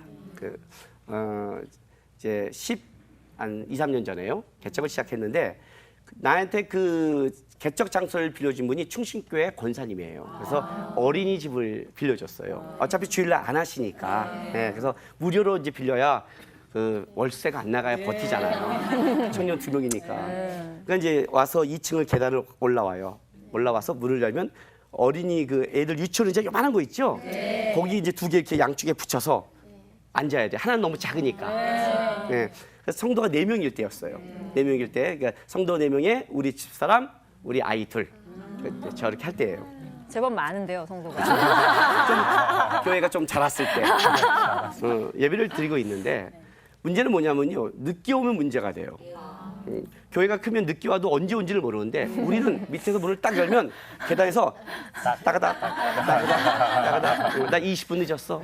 이제 2-3년 전에요. 개척을 시작했는데 나한테 그 개척 장소를 빌려준 분이 충신교회 권사님이에요. 그래서 어린이집을 빌려줬어요. 어차피 주일날 안 하시니까. 네, 그래서 무료로 이제 빌려야 그 월세가 안 나가야 버티잖아요. 청년 2명이니까. 그러니까 이제 와서 2층을 계단을 올라와요. 올라와서 문을 열면 어린이 그 애들 유치원 이제 요만한 거 있죠? 거기 이제 2개 이렇게 양쪽에 붙여서 앉아야 돼. 하나는 너무 작으니까. 네. 그래서 성도가 4명일 때였어요. 4명일 때. 그러니까 성도 4명에 우리 집사람, 우리 아이 둘. 저렇게 할 때예요. 제법 많은데요, 성도가. 교회가 좀 자랐을 때 예배를 드리고 있는데 문제는 뭐냐면요. 늦게 오면 문제가 돼요. 교회가 크면 늦게 와도 언제 온지를 모르는데 우리는 밑에서 문을 딱 열면 계단에서 따가다 나 20분 늦었어.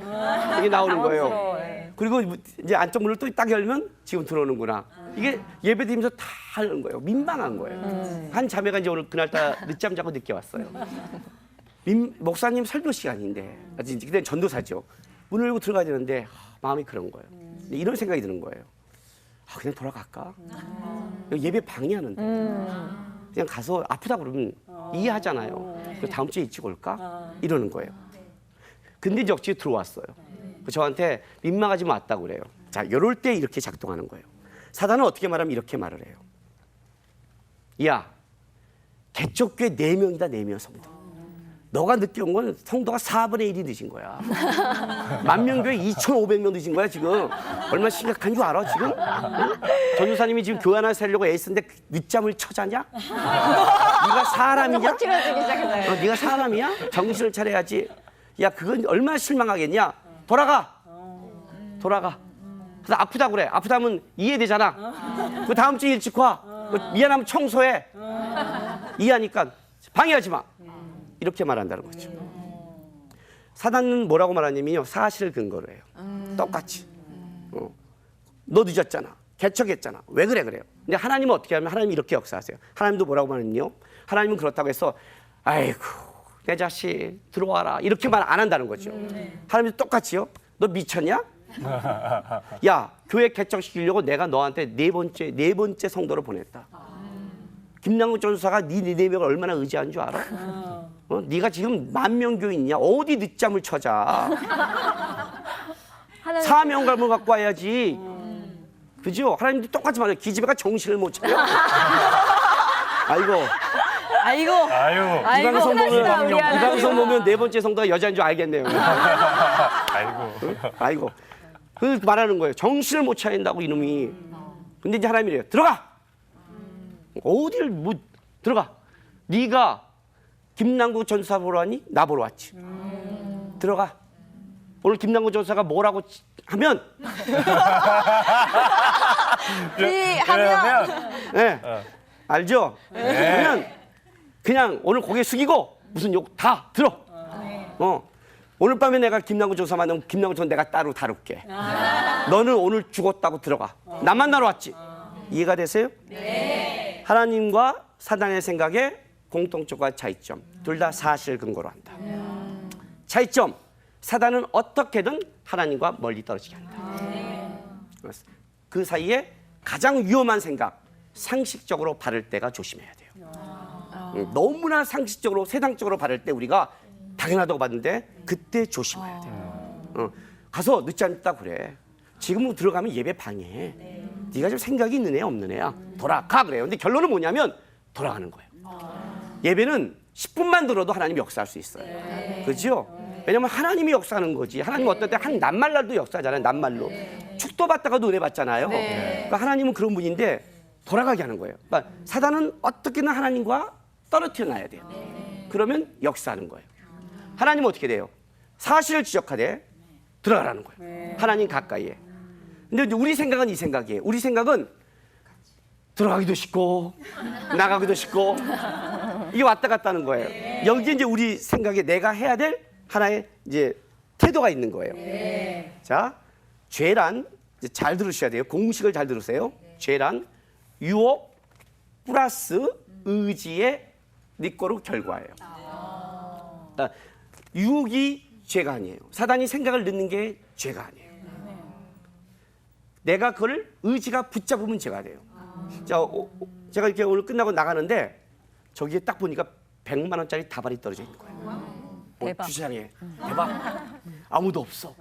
이게 나오는 거예요. 그리고 이제 안쪽 문을 또 딱 열면 지금 들어오는구나. 이게 예배 드리면서 다 하는 거예요. 민망한 거예요. 한 자매가 이제 오늘 그날따라 늦잠 자고 늦게 왔어요. 목사님 설교 시간인데 그때 전도사죠. 문을 열고 들어가야 되는데 마음이 그런 거예요. 이런 생각이 드는 거예요. 그냥 돌아갈까? 예배 방해하는데 그냥 가서 아프다 그러면 이해하잖아요. 다음 주에 일찍 올까? 이러는 거예요. 근데 이제 억지로 들어왔어요. 저한테 민망하지 왔다고 그래요. 자, 이럴 때 이렇게 작동하는 거예요. 사단은 어떻게 말하면 이렇게 말을 해요. 야, 개척교회 4명이다, 4명 성도. 너가 늦게 온 건 성도가 4분의 1이 늦은 거야. 만명교회 2,500명 늦은 거야, 지금. 얼마나 심각한 줄 알아, 지금? 응? 전도사님이 지금 교회 하나 살려고 애쓰는데 늦잠을 쳐자냐? 네가 사람이냐? 네가 사람이야? 정신을 차려야지. 야, 그건 얼마나 실망하겠냐? 돌아가. 그래서 아프다고 그래. 아프다면 이해되잖아. 그 다음 주에 일찍 와. 미안하면 청소해. 이해하니까 방해하지 마. 이렇게 말한다는 거죠. 사단은 뭐라고 말하냐면요. 사실을 근거로 해요. 똑같이. 너 늦었잖아. 개척했잖아. 왜 그래요? 근데 하나님은 어떻게 하면 하나님이 이렇게 역사하세요. 하나님도 뭐라고 말하냐면요. 하나님은 그렇다고 해서 아이고 내 자식 들어와라. 이렇게 말 안 한다는 거죠. 하나님도 똑같이요. 너 미쳤냐? 야, 교회 개척시키려고 내가 너한테 네 번째 성도를 보냈다. 김남국 전사가 네 4명을 얼마나 의지한 줄 알아? 네가 지금 만명교인이냐? 어디 늦잠을 쳐자. 사명감을 갖고 와야지. 그죠? 하나님도 똑같이 말해요. 기집애가 정신을 못 차려. 아이고. 이 방송 보면 4번째 성도가 여자인 줄 알겠네요. 아이고. 그 말하는 거예요. 정신을 못 차린다고 이놈이. 근데 이제 하나님이래요. 들어가. 어딜 들어가. 네가 김남국 전사 보러 왔니? 나 보러 왔지. 들어가. 오늘 김남국 전사가 뭐라고 하면 네. 알죠? 그러면 그냥 오늘 고개 숙이고 무슨 욕 다 들어. 오늘 밤에 내가 김남국 전사 만나면 김남국 전사 내가 따로 다룰게. 너는 오늘 죽었다고 들어가. 나 만나러 왔지. 이해가 되세요? 네. 하나님과 사단의 생각에 공통점과 차이점. 둘 다 사실 근거로 한다. 차이점. 사단은 어떻게든 하나님과 멀리 떨어지게 한다. 그 사이에 가장 위험한 생각. 상식적으로 바를 때가 조심해야 돼요. 너무나 상식적으로 세상적으로 바를 때 우리가 당연하다고 봤는데 그때 조심해야 돼요. 가서 늦지 않다 그래. 지금 들어가면 예배 방해해. 네가 좀 생각이 있는 애야 없는 애야. 돌아가 그래요. 근데 결론은 뭐냐면 돌아가는 거예요. 예배는 10분만 들어도 하나님이 역사할 수 있어요. 그렇죠? 왜냐면 하나님이 역사하는 거지. 하나님 어떨 때 한 낱말날도 역사하잖아요. 낱말로. 축도 받다가도 은혜 받잖아요. 그러니까 하나님은 그런 분인데 돌아가게 하는 거예요. 그러니까 사단은 어떻게든 하나님과 떨어뜨려 놔야 돼요. 그러면 역사하는 거예요. 하나님은 어떻게 돼요? 사실을 지적하되 들어가라는 거예요. 하나님 가까이에. 근데 이제 우리 생각은 이 생각이에요. 우리 생각은 들어가기도 쉽고 나가기도 쉽고 이게 왔다 갔다 하는 거예요. 여기에 이제 우리 생각에 내가 해야 될 하나의 이제 태도가 있는 거예요. 자, 죄란 이제 잘 들으셔야 돼요. 공식을 잘 들으세요. 죄란 유혹 플러스 의지의 니꼬르 결과예요. 그러니까 유혹이 죄가 아니에요. 사단이 생각을 넣는 게 죄가 아니에요. 내가 그걸 의지가 붙잡으면 죄가 돼요. 자, 제가 이렇게 오늘 끝나고 나가는데 저기에 딱 보니까 100만 원짜리 다발이 떨어져 있는 거예요. 대박. 주차장에. 대박. 아무도 없어.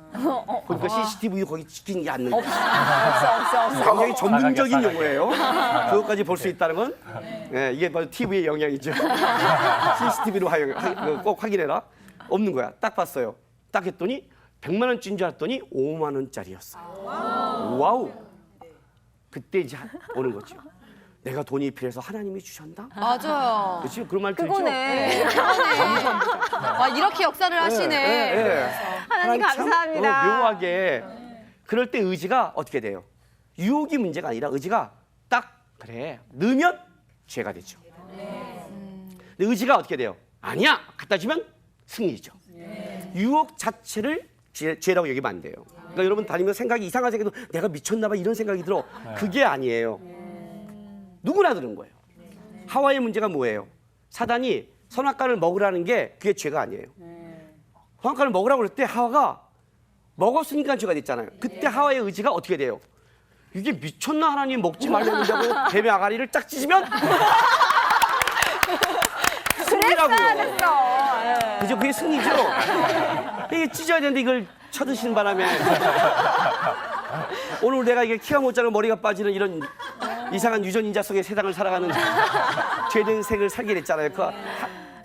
그러니까 CCTV 거기 찍힌 게 안 는데. 없어. 굉장히 전문적인 용어예요. 그것까지 볼 수 있다는 건 이게 바로 TV의 영향이죠. CCTV로 꼭 확인해라. 없는 거야. 딱 봤어요. 딱 했더니 100만 원짜리인 줄 알았더니 5만 원짜리였어요. 와우. 그때 이제 오는 거죠. 내가 돈이 필요해서 하나님이 주셨나? 맞아요. 그렇지? 그런 말 들죠? 그거네. 와, 이렇게 역사를 하시네. 하나님 참, 감사합니다. 묘하게. 그럴 때 의지가 어떻게 돼요? 유혹이 문제가 아니라 의지가 딱 그래 넣으면 죄가 되죠. 근데 의지가 어떻게 돼요? 아니야 갖다 주면 승리죠. 유혹 자체를 죄라고 여기면 안 돼요. 그러니까 여러분 다니면 생각이 이상한 생각도 내가 미쳤나 봐 이런 생각이 들어. 그게 아니에요. 누구나 드는 거예요. 하와의 문제가 뭐예요? 사단이 선악과를 먹으라는 게 그게 죄가 아니에요. 선악과를 먹으라고 그럴 때 하와가 먹었으니까 죄가 됐잖아요. 그때 하와의 의지가 어떻게 돼요? 이게 미쳤나 하나님 먹지 말랬는데 하고 뱀의 아가리를 딱 찢으면 승리라고요. 그죠? 그게 승리죠. 이게 찢어야 되는데 이걸 쳐드시는 바람에 오늘 내가 이게 키가 못 자고 머리가 빠지는 이런 이상한 유전인자 속의 세상을 살아가는 죄된 생을 살게 됐잖아요. 그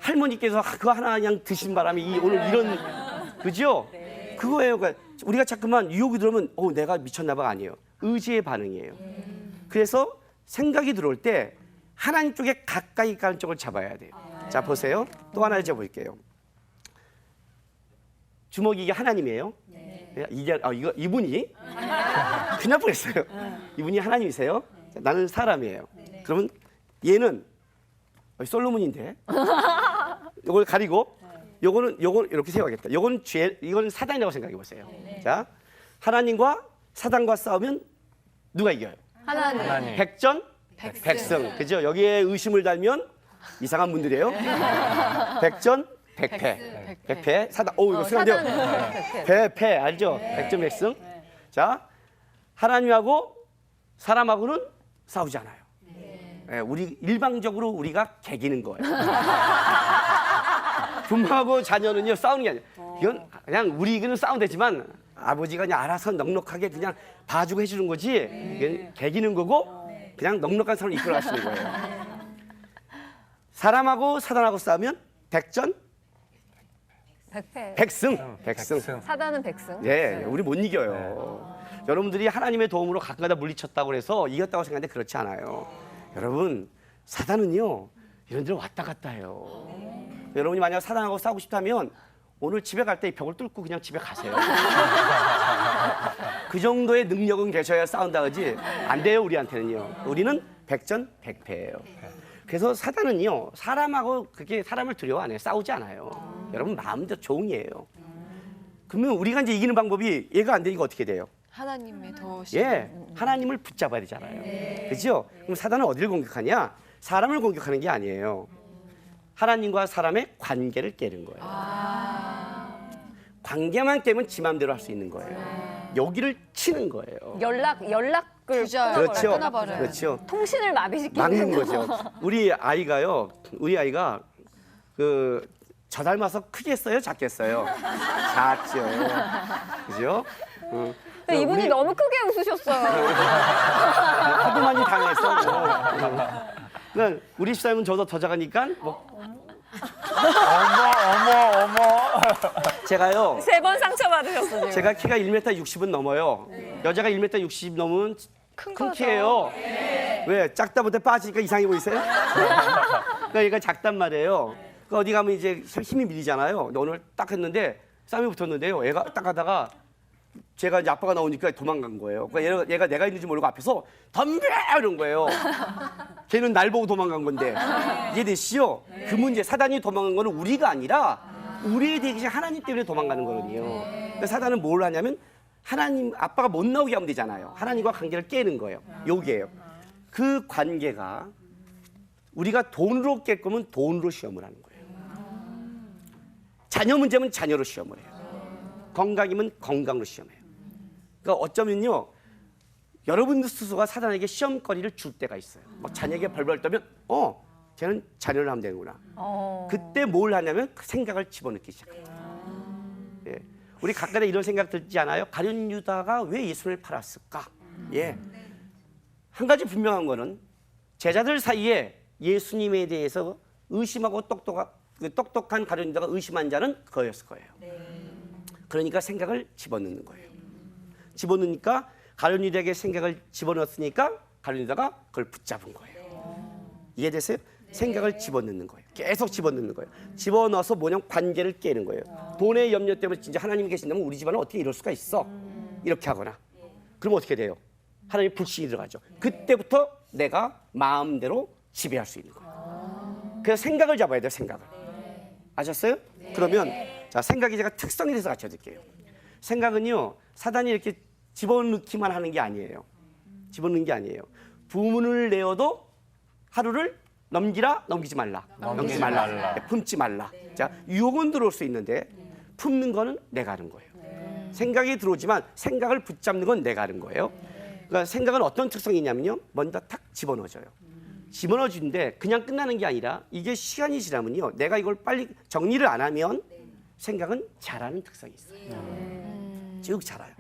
할머니께서 그거 하나 그냥 드신 바람에 오늘 이런 그죠? 그거예요. 그러니까 우리가 자꾸만 유혹이 들어오면 내가 미쳤나봐가 아니에요. 의지의 반응이에요. 그래서 생각이 들어올 때 하나님 쪽에 가까이 가는 쪽을 잡아야 돼요. 자 보세요. 또 하나 잡아볼게요. 주먹이 이게 하나님이에요. 이게 이분이 그냥 보냈어요. 이분이 하나님이세요. 자, 나는 사람이에요. 그러면 얘는 솔로몬인데 이걸 가리고 요거는 이렇게 세워야겠다. 요거는 이거는 사단이라고 생각해 보세요. 자 하나님과 사단과 싸우면 누가 이겨요? 하나님. 백전 백승. 그죠? 여기에 의심을 달면 이상한 분들이에요. 백전 백패. 백패 사단. 이거 쓰면 안 돼요. 배패 알죠? 백전 백승. 자 하나님하고 사람하고는 싸우지 않아요. 예, 우리 일방적으로 우리가 개기는 거예요. 부모하고 자녀는요 싸우는 게 아니에요. 이건 그냥 우리는 싸우면 되지만 아버지가 그냥 알아서 넉넉하게 그냥 봐주고 해주는 거지. 이게 개기는 거고 그냥 넉넉한 사람을 이끌어 가시는 거예요. 사람하고 사단하고 싸우면 백전 백패. 백승. 사단은 백승. 예, 우리 못 이겨요. 여러분들이 하나님의 도움으로 가끔가다 물리쳤다고 해서 이겼다고 생각하는데 그렇지 않아요. 여러분 사단은요 이런 데로 왔다 갔다 해요. 여러분이 만약 사단하고 싸우고 싶다면 오늘 집에 갈 때 이 벽을 뚫고 그냥 집에 가세요. 그 정도의 능력은 계셔야 싸운다 그지? 안 돼요 우리한테는요. 우리는 백전백패예요. 그래서 사단은요 사람하고 그게 사람을 두려워 안 해요. 싸우지 않아요. 여러분 마음대로 종이에요. 그러면 우리가 이제 이기는 방법이 얘가 안 되니까 어떻게 돼요? 하나님의 도우심. 예, 하나님을 붙잡아야 되잖아요. 그렇죠? 그럼 사단은 어디를 공격하냐? 사람을 공격하는 게 아니에요. 하나님과 사람의 관계를 깨는 거예요. 관계만 깨면 지 맘대로 할 수 있는 거예요. 여기를 치는 거예요. 연락을 그죠. 그렇죠. 끊어버려요. 그렇죠. 통신을 마비시키는 막는 거죠. 우리 아이가 저 닮아서 크겠어요, 작겠어요? 작죠. 그죠? 근데 이분이 우리 너무 크게 웃으셨어요. 하도 많이 당했어. 그러니까 우리 집사님은 저보다 더 작으니까 어머. 제가요. 3번 상처받으셨어 지금. 제가 키가 1m 60은 넘어요. 여자가 1m 60 넘으면 큰 키예요. 왜? 작다 못해 빠지니까 이상해 보이세요? 그러니까 얘가 작단 말이에요. 그러니까 어디 가면 이제 힘이 밀리잖아요. 근데 오늘 딱 했는데 싸움이 붙었는데요. 얘가 딱 하다가 제가 이제 아빠가 나오니까 도망간 거예요. 그러니까 얘가 내가 있는지 모르고 앞에서 덤벼 이런 거예요. 걔는 날 보고 도망간 건데 이해되시죠? 그 문제 사단이 도망간 거는 우리가 아니라 우리에 대해 하나님 때문에 도망가는 거거든요. 그러니까 사단은 뭘 하냐면 하나님 아빠가 못 나오게 하면 되잖아요. 하나님과 관계를 깨는 거예요. 요게요. 그 관계가 우리가 돈으로 깰 거면 돈으로 시험을 하는 거예요. 자녀 문제면 자녀로 시험을 해요. 건강이면 건강으로 시험해요. 그러니까 어쩌면요 여러분들 스스로가 사단에게 시험거리를 줄 때가 있어요. 막 자녀에게 벌벌 떠면 쟤는 자녀를 하면 되는구나. 그때 뭘 하냐면 그 생각을 집어넣기 시작해요. 예. 우리 각각에 이런 생각 들지 않아요? 가룟 유다가 왜 예수를 팔았을까? 예. 한 가지 분명한 거는 제자들 사이에 예수님에 대해서 의심하고 똑똑한 가룟 유다가 의심한 자는 그거였을 거예요. 그러니까 생각을 집어넣는 거예요. 집어넣으니까 가룟 유다에게 생각을 집어넣었으니까 가룟 유다가 그걸 붙잡은 거예요. 이해되세요? 생각을 집어넣는 거예요. 계속 집어넣는 거예요. 집어넣어서 뭐냐면 관계를 깨는 거예요. 돈의 염려 때문에 진짜 하나님이 계신다면 우리 집안은 어떻게 이럴 수가 있어? 이렇게 하거나. 그럼 어떻게 돼요? 하나님 불신이 들어가죠. 그때부터 내가 마음대로 지배할 수 있는 거예요. 그래서 생각을 잡아야 돼요. 생각을. 아셨어요? 그러면 자, 생각이 제가 특성에 대해서 가르쳐 드릴게요. 생각은요, 사단이 이렇게 집어넣기만 하는 게 아니에요. 집어넣는 게 아니에요. 부문을 내어도 하루를 넘기지 말라. 넘기지 말라. 품지 말라. 자, 유혹은 들어올 수 있는데 품는 거는 내가 하는 거예요. 생각이 들어오지만 생각을 붙잡는 건 내가 하는 거예요. 그러니까 생각은 어떤 특성이 있냐면요, 먼저 탁 집어넣어줘요. 집어넣어주는데 그냥 끝나는 게 아니라 이게 시간이 지나면요, 내가 이걸 빨리 정리를 안 하면 생각은 자라는 특성이 있어요. 쭉 자라요.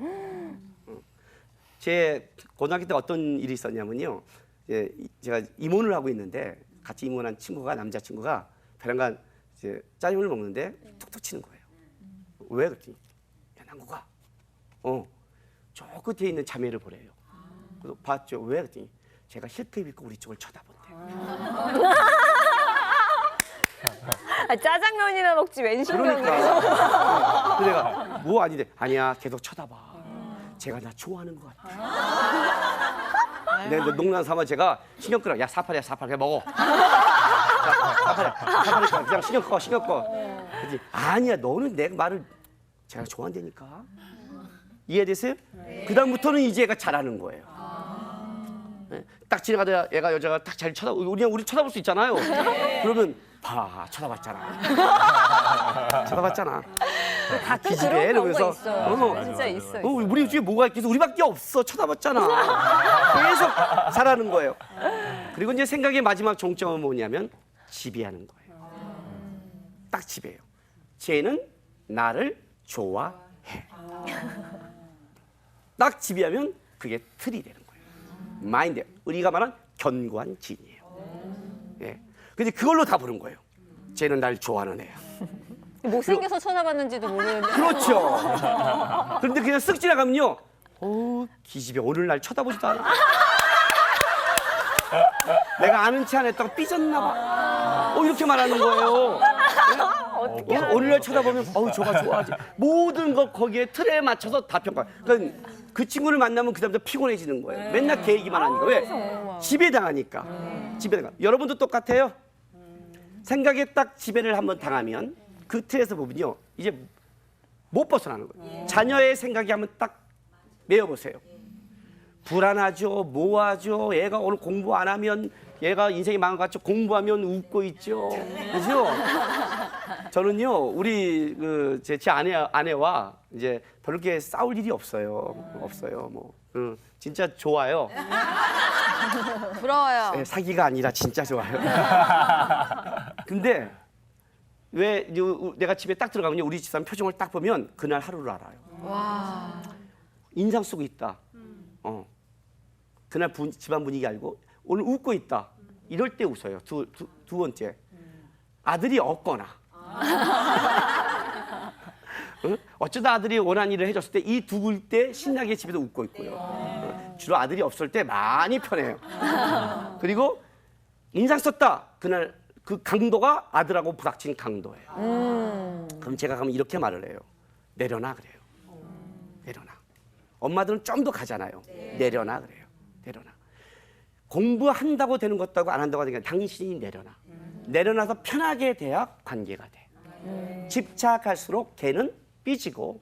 제 고등학교 때 어떤 일이 있었냐면요, 제가 임원을 하고 있는데 같이 임원한 친구가, 남자친구가 베란간 이제 짜장면을 먹는데 툭툭 치는 거예요. 왜? 그랬더니 야, 남구가 저 끝에 있는 자매를 보래요. 그래서 봤죠. 왜? 그랬더니 제가 힐끗 입고 우리 쪽을 쳐다본대요. 짜장면이나 먹지 왼손병을. 그러니까. 그래서 내가 뭐 아닌데, 아니야, 계속 쳐다봐. 제가 나 좋아하는 것 같아. 근데 농담 삼아 제가 신경 끌어. 야, 사팔이야, 사팔. 그냥 먹어. 자, 사팔이야. 그냥 신경 꺼. 그랬더니 아니야, 너는 내 말을 제가 좋아한다니까. 이해되세요? 그다음부터는 이제 얘가 잘하는 거예요. 딱 지나가다 얘가 여자가 딱 잘 우리 쳐다볼 수 있잖아요. 그러면 쳐다봤잖아. 가끔 기집애, 그런 경우가 이러면서. 있어요. 진짜 있어요. 우리 중에 뭐가 있겠어? 우리밖에 없어. 쳐다봤잖아. 계속 잘하는 거예요. 그리고 이제 생각의 마지막 종점은 뭐냐면 지배하는 거예요. 딱 지배해요. 쟤는 나를 좋아해. 딱 지배하면 그게 틀이 되는 거예요. 마인드, 우리가 말한 견고한 진이에요. 예. 근데 그걸로 다 부른 거예요. 쟤는 날 좋아하는 애야. 못생겨서 쳐다봤는지도 모르는데. 그렇죠. 그런데 그냥 쓱 지나가면요, 기집애 오늘 날 쳐다보지도 않아. 내가 아는 체 안 했다고 삐졌나 봐. 이렇게 말하는 거예요. 오늘 날 쳐다보면 저가 좋아하지. 모든 거 거기에 틀에 맞춰서 다 평가. 그러니까 그 친구를 만나면 그 다음부터 피곤해지는 거예요. 맨날 걔 얘기만 하니까. 왜? 지배당하니까. 여러분도 똑같아요. 생각에 딱 지배를 한번 당하면 그 틀에서 보면요, 이제 못 벗어나는 거예요. 자녀의 생각이 한번 딱 메워보세요. 불안하죠, 뭐하죠, 얘가 오늘 공부 안 하면 얘가 인생이 망한 것 같죠. 공부하면 웃고 있죠. 그죠? 저는요, 우리 제 아내와 이제 별로 이렇게 싸울 일이 없어요. 뭐 진짜 좋아요. 부러워요. 네, 사기가 아니라 진짜 좋아요. 근데 왜 내가 집에 딱 들어가면 우리 집사람 표정을 딱 보면 그날 하루를 알아요. 와. 인상 쓰고 있다. 그날 집안 분위기 알고 오늘 웃고 있다. 이럴 때 웃어요. 두 번째, 아들이 없거나 어쩌다 아들이 원한 일을 해줬을 때 이 두을 때 신나게 집에서 웃고 있고요. 주로 아들이 없을 때 많이 편해요. 그리고 인상 썼다. 그날 그 강도가 아들하고 부닥친 강도예요. 그럼 제가 가면 이렇게 말을 해요. 내려놔 그래요. 내려놔. 엄마들은 좀 더 가잖아요. 내려놔 그래요. 내려놔. 공부한다고 되는 것도 하고 안 한다고 하는 게 당신이 내려놔. 내려놔서 편하게 돼야 관계가 돼. 집착할수록 걔는 삐지고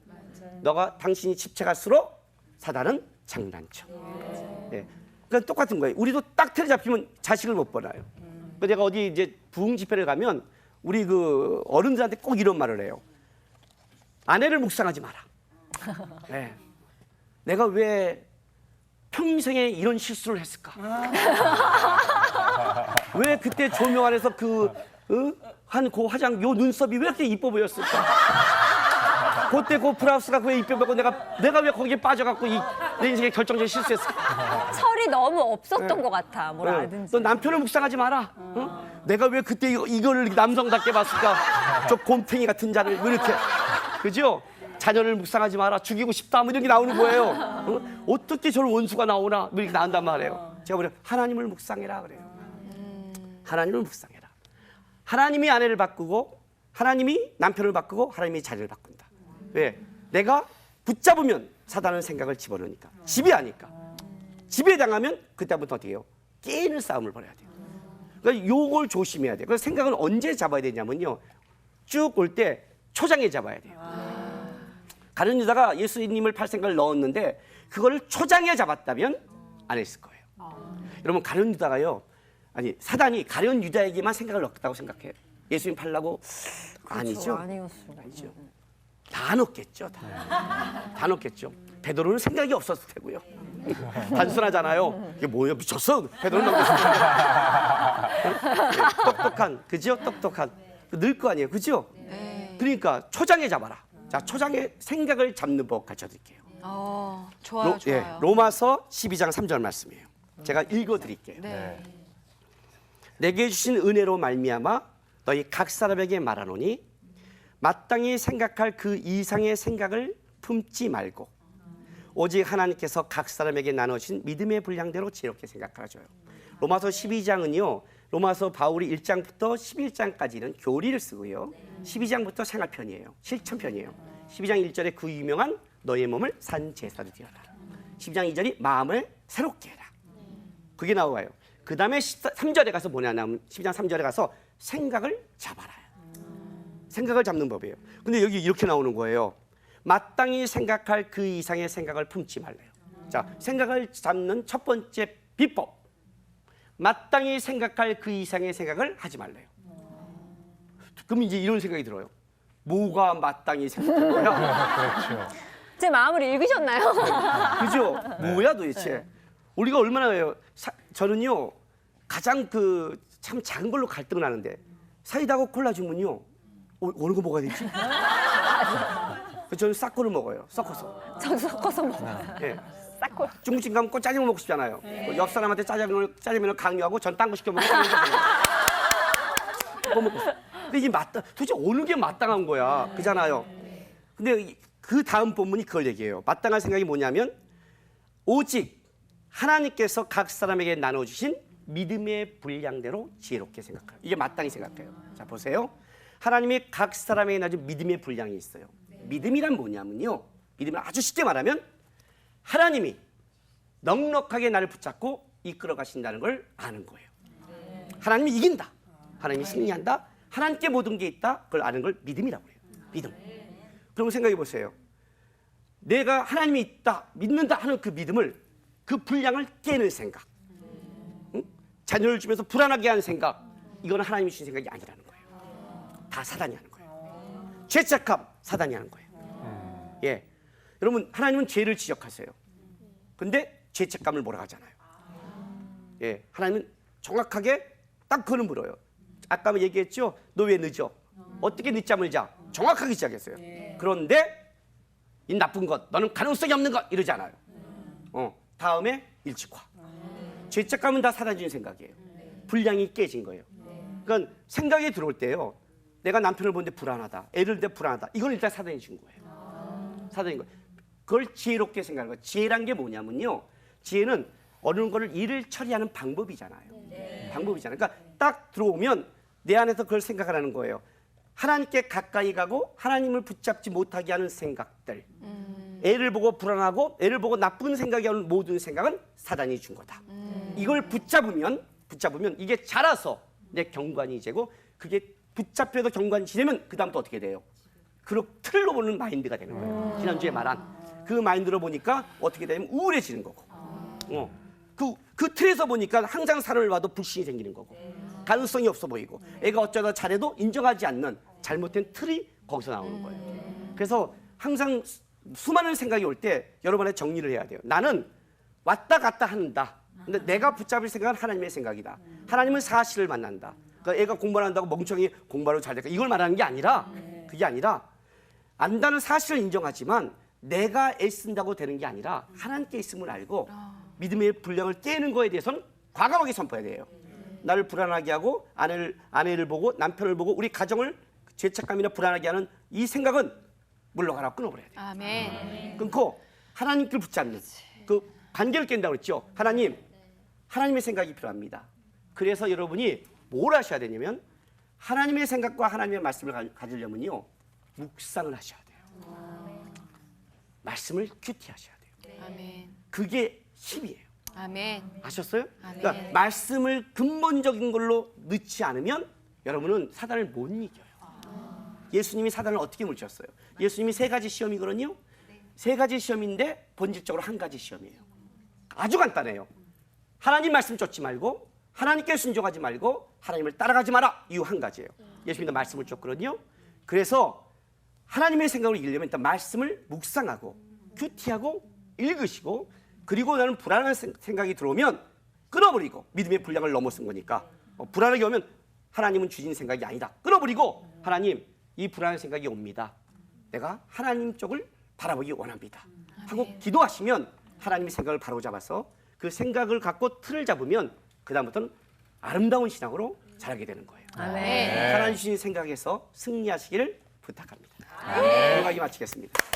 당신이 집착할수록 사단은 장난쳐. 예. 그러니까 똑같은 거예요. 우리도 딱 틀에 잡히면 자식을 못 벌어요. 내가 어디 이제 부흥 집회를 가면 우리 그 어른들한테 꼭 이런 말을 해요. 아내를 묵상하지 마라. 네. 내가 왜 평생에 이런 실수를 했을까? 왜 그때 조명 안에서 한 그 화장 요 눈썹이 왜 이렇게 이뻐 보였을까? 그때 그 브라우스가 왜 이뻐 보고 내가 왜 거기에 빠져갖고 내 인생에 결정적인 실수했을까? 철이 너무 없었던 것 같아. 뭘 하든지. 너 남편을 묵상하지 마라. 내가 왜 그때 이거를 남성답게 봤을까? 저 곰탱이 같은 자를 왜 이렇게, 그죠? 자녀를 묵상하지 마라. 죽이고 싶다. 뭐 이런 게 나오는 거예요. 어떻게 저런 원수가 나오나? 뭐 이렇게 나온단 말이에요. 제가 우리 하나님을 묵상해라 그래요. 하나님을 묵상해라. 하나님이 아내를 바꾸고 하나님이 남편을 바꾸고 하나님이 자리를 바꾼다. 왜? 내가 붙잡으면 사단은 생각을 집어넣으니까. 지배하니까. 지배당하면 그때부터 어떻게 해요? 깨는 싸움을 벌여야 돼요. 그러니까 요걸 조심해야 돼요. 그래서 생각을 언제 잡아야 되냐면요. 쭉 올 때 초장에 잡아야 돼요. 가룟 유다가 예수님을 팔 생각을 넣었는데 그거를 초장에 잡았다면 안 했을 거예요. 여러분 가룟 유다가요. 아니 사단이 가룟 유다에게만 생각을 넣었다고 생각해요. 예수님 팔라고 아니죠. 아니죠. 다 넣겠죠. 다 넣겠죠. 베드로는 생각이 없었을 테고요. 단순하잖아요. 이게 뭐예요? 미쳤어? 베드로는 똑똑한, 그죠? 똑똑한. 늘 거 아니에요, 그죠? 그러니까 초장에 잡아라. 자, 초장에 생각을 잡는 법 가르쳐드릴게요. 좋아요, 좋아요. 예, 로마서 12장 3절 말씀이에요. 제가 읽어드릴게요. 네. 내게 주신 은혜로 말미암아 너희 각 사람에게 말하노니 마땅히 생각할 그 이상의 생각을 품지 말고 오직 하나님께서 각 사람에게 나누신 믿음의 분량대로 지혜롭게 생각하라줘요. 로마서 12장은요. 로마서 바울이 1장부터 11장까지는 교리를 쓰고요. 12장부터 생활편이에요. 실천편이에요. 12장 1절에 그 유명한 너의 몸을 산 제사로 드려라. 12장 2절이 마음을 새롭게 해라. 그게 나와요. 그 다음에 3절에 가서 뭐냐 하면 12장 3절에 가서 생각을 잡아라. 생각을 잡는 법이에요. 근데 여기 이렇게 나오는 거예요. 마땅히 생각할 그 이상의 생각을 품지 말래요. 자, 생각을 잡는 첫 번째 비법. 마땅히 생각할 그 이상의 생각을 하지 말래요. 그럼 이제 이런 생각이 들어요. 뭐가 마땅히 생각할 거야? 그렇죠. 제 마음을 읽으셨나요? 그죠? 뭐야 도대체? 우리가 얼마나 해요? 저는요 가장 그 참 작은 걸로 갈등을 하는데 사이다하고 콜라 주면요 어느 거 먹어야 되지? 저는 싹코를 먹어요. 섞어서. 저도 섞어서 먹어요. 예. 싹콜. 중국집 가면 꼭 짜장면 먹고 싶잖아요. 옆 사람한테 짜장면을 강요하고 전 딴 거 시켜 먹고 그거 먹고 싶어. 근데 이게 도대체 어느 게 마땅한 거야? 그잖아요. 근데 그 다음 본문이 그걸 얘기해요. 마땅한 생각이 뭐냐면 오직 하나님께서 각 사람에게 나눠주신 믿음의 분량대로 지혜롭게 생각해요. 이게 마땅히 생각해요. 자 보세요. 하나님이 각 사람에게 나눠준 믿음의 분량이 있어요. 믿음이란 뭐냐면요. 믿음을 아주 쉽게 말하면 하나님이 넉넉하게 나를 붙잡고 이끌어 가신다는 걸 아는 거예요. 하나님이 이긴다. 하나님이 승리한다. 하나님께 모든 게 있다. 그걸 아는 걸 믿음이라고 해요. 믿음. 그럼 생각해 보세요. 내가 하나님이 있다, 믿는다 하는 그 믿음을 그 분량을 깨는 생각. 응? 자녀를 주면서 불안하게 하는 생각. 이거는 하나님이 주신 생각이 아니라는 거예요. 다 사단이 하는 거예요. 죄책감 사단이 하는 거예요. 예. 여러분 하나님은 죄를 지적하세요. 근데 죄책감을 몰아가잖아요. 예, 하나님은 정확하게 딱 그걸 물어요. 아까 얘기했죠. 너 왜 늦어? 어떻게 늦잠을 자? 정확하게 시작했어요. 그런데 이 나쁜 것, 너는 가능성이 없는 것 이러잖아요. 다음에 일찍화. 죄책감은 다 사단이 준 생각이에요. 분량이 깨진 거예요. 그러니까 생각이 들어올 때요. 내가 남편을 보는데 불안하다. 애를 보는데 불안하다. 이건 일단 사단이 준 거예요. 사단인 거예요. 그걸 지혜롭게 생각하는 거예요. 지혜란 게 뭐냐면요. 지혜는 어느 거를 일을 처리하는 방법이잖아요. 방법이잖아요. 그러니까 딱 들어오면 내 안에서 그걸 생각하라는 거예요. 하나님께 가까이 가고 하나님을 붙잡지 못하게 하는 생각들. 애를 보고 불안하고 애를 보고 나쁜 생각이 오는 모든 생각은 사단이 준 거다. 이걸 붙잡으면 이게 자라서 내 경관이 되고 그게 붙잡혀서 경관이 지내면 그 다음부터 어떻게 돼요? 그런 틀로 보는 마인드가 되는 거예요. 지난주에 말한 그 마인드로 보니까 어떻게 되면 우울해지는 거고 그 틀에서 보니까 항상 사람을 봐도 불신이 생기는 거고 가능성이 없어 보이고 애가 어쩌다 잘해도 인정하지 않는 잘못된 틀이 거기서 나오는 거예요. 그래서 항상 수많은 생각이 올 때 여러분의 정리를 해야 돼요. 나는 왔다 갔다 한다. 근데 내가 붙잡을 생각은 하나님의 생각이다. 하나님은 사실을 만난다. 그러니까 애가 공부를 한다고 멍청이 공부하러 잘 될까? 이걸 말하는 게 아니라 그게 아니라 안다는 사실을 인정하지만 내가 애쓴다고 되는 게 아니라 하나님께 있음을 알고 믿음의 분량을 깨는 거에 대해서는 과감하게 선포해야 돼요. 나를 불안하게 하고 아내를 보고 남편을 보고 우리 가정을 죄책감이나 불안하게 하는 이 생각은 물러가라 끊어버려야 돼요. 아멘. 끊고 하나님께 붙잡는 그 관계를 깬다고 그랬죠. 하나님의 생각이 필요합니다. 그래서 여러분이 뭘 하셔야 되냐면 하나님의 생각과 하나님의 말씀을 가지려면요. 묵상을 하셔야 돼요. 말씀을 큐티하셔야 돼요. 아멘. 그게 힘이에요. 아멘. 아셨어요? 아멘. 그러니까 말씀을 근본적인 걸로 넣지 않으면 여러분은 사단을 못 이겨요. 예수님이 사단을 어떻게 물리쳤어요? 예수님이 3가지 시험이거든요. 3가지 시험인데 본질적으로 1가지 시험이에요. 아주 간단해요. 하나님 말씀 쫓지 말고 하나님께 순종하지 말고 하나님을 따라가지 마라. 이유 1가지예요. 예수님도 말씀을 쫓거든요. 그래서 하나님의 생각을 이기려면 일단 말씀을 묵상하고 큐티하고 읽으시고 그리고 나는 불안한 생각이 들어오면 끊어버리고 믿음의 분량을 넘어선 거니까 불안하게 오면 하나님은 주신 생각이 아니다. 끊어버리고 하나님 이 불안한 생각이 옵니다. 내가 하나님 쪽을 바라보기 원합니다. 하고 기도하시면 하나님의 생각을 바로 잡아서 그 생각을 갖고 틀을 잡으면 그 다음부터는 아름다운 신앙으로 자라게 되는 거예요. 아멘. 하나님 주신 생각에서 승리하시기를 부탁합니다. 오늘 강의 마치겠습니다.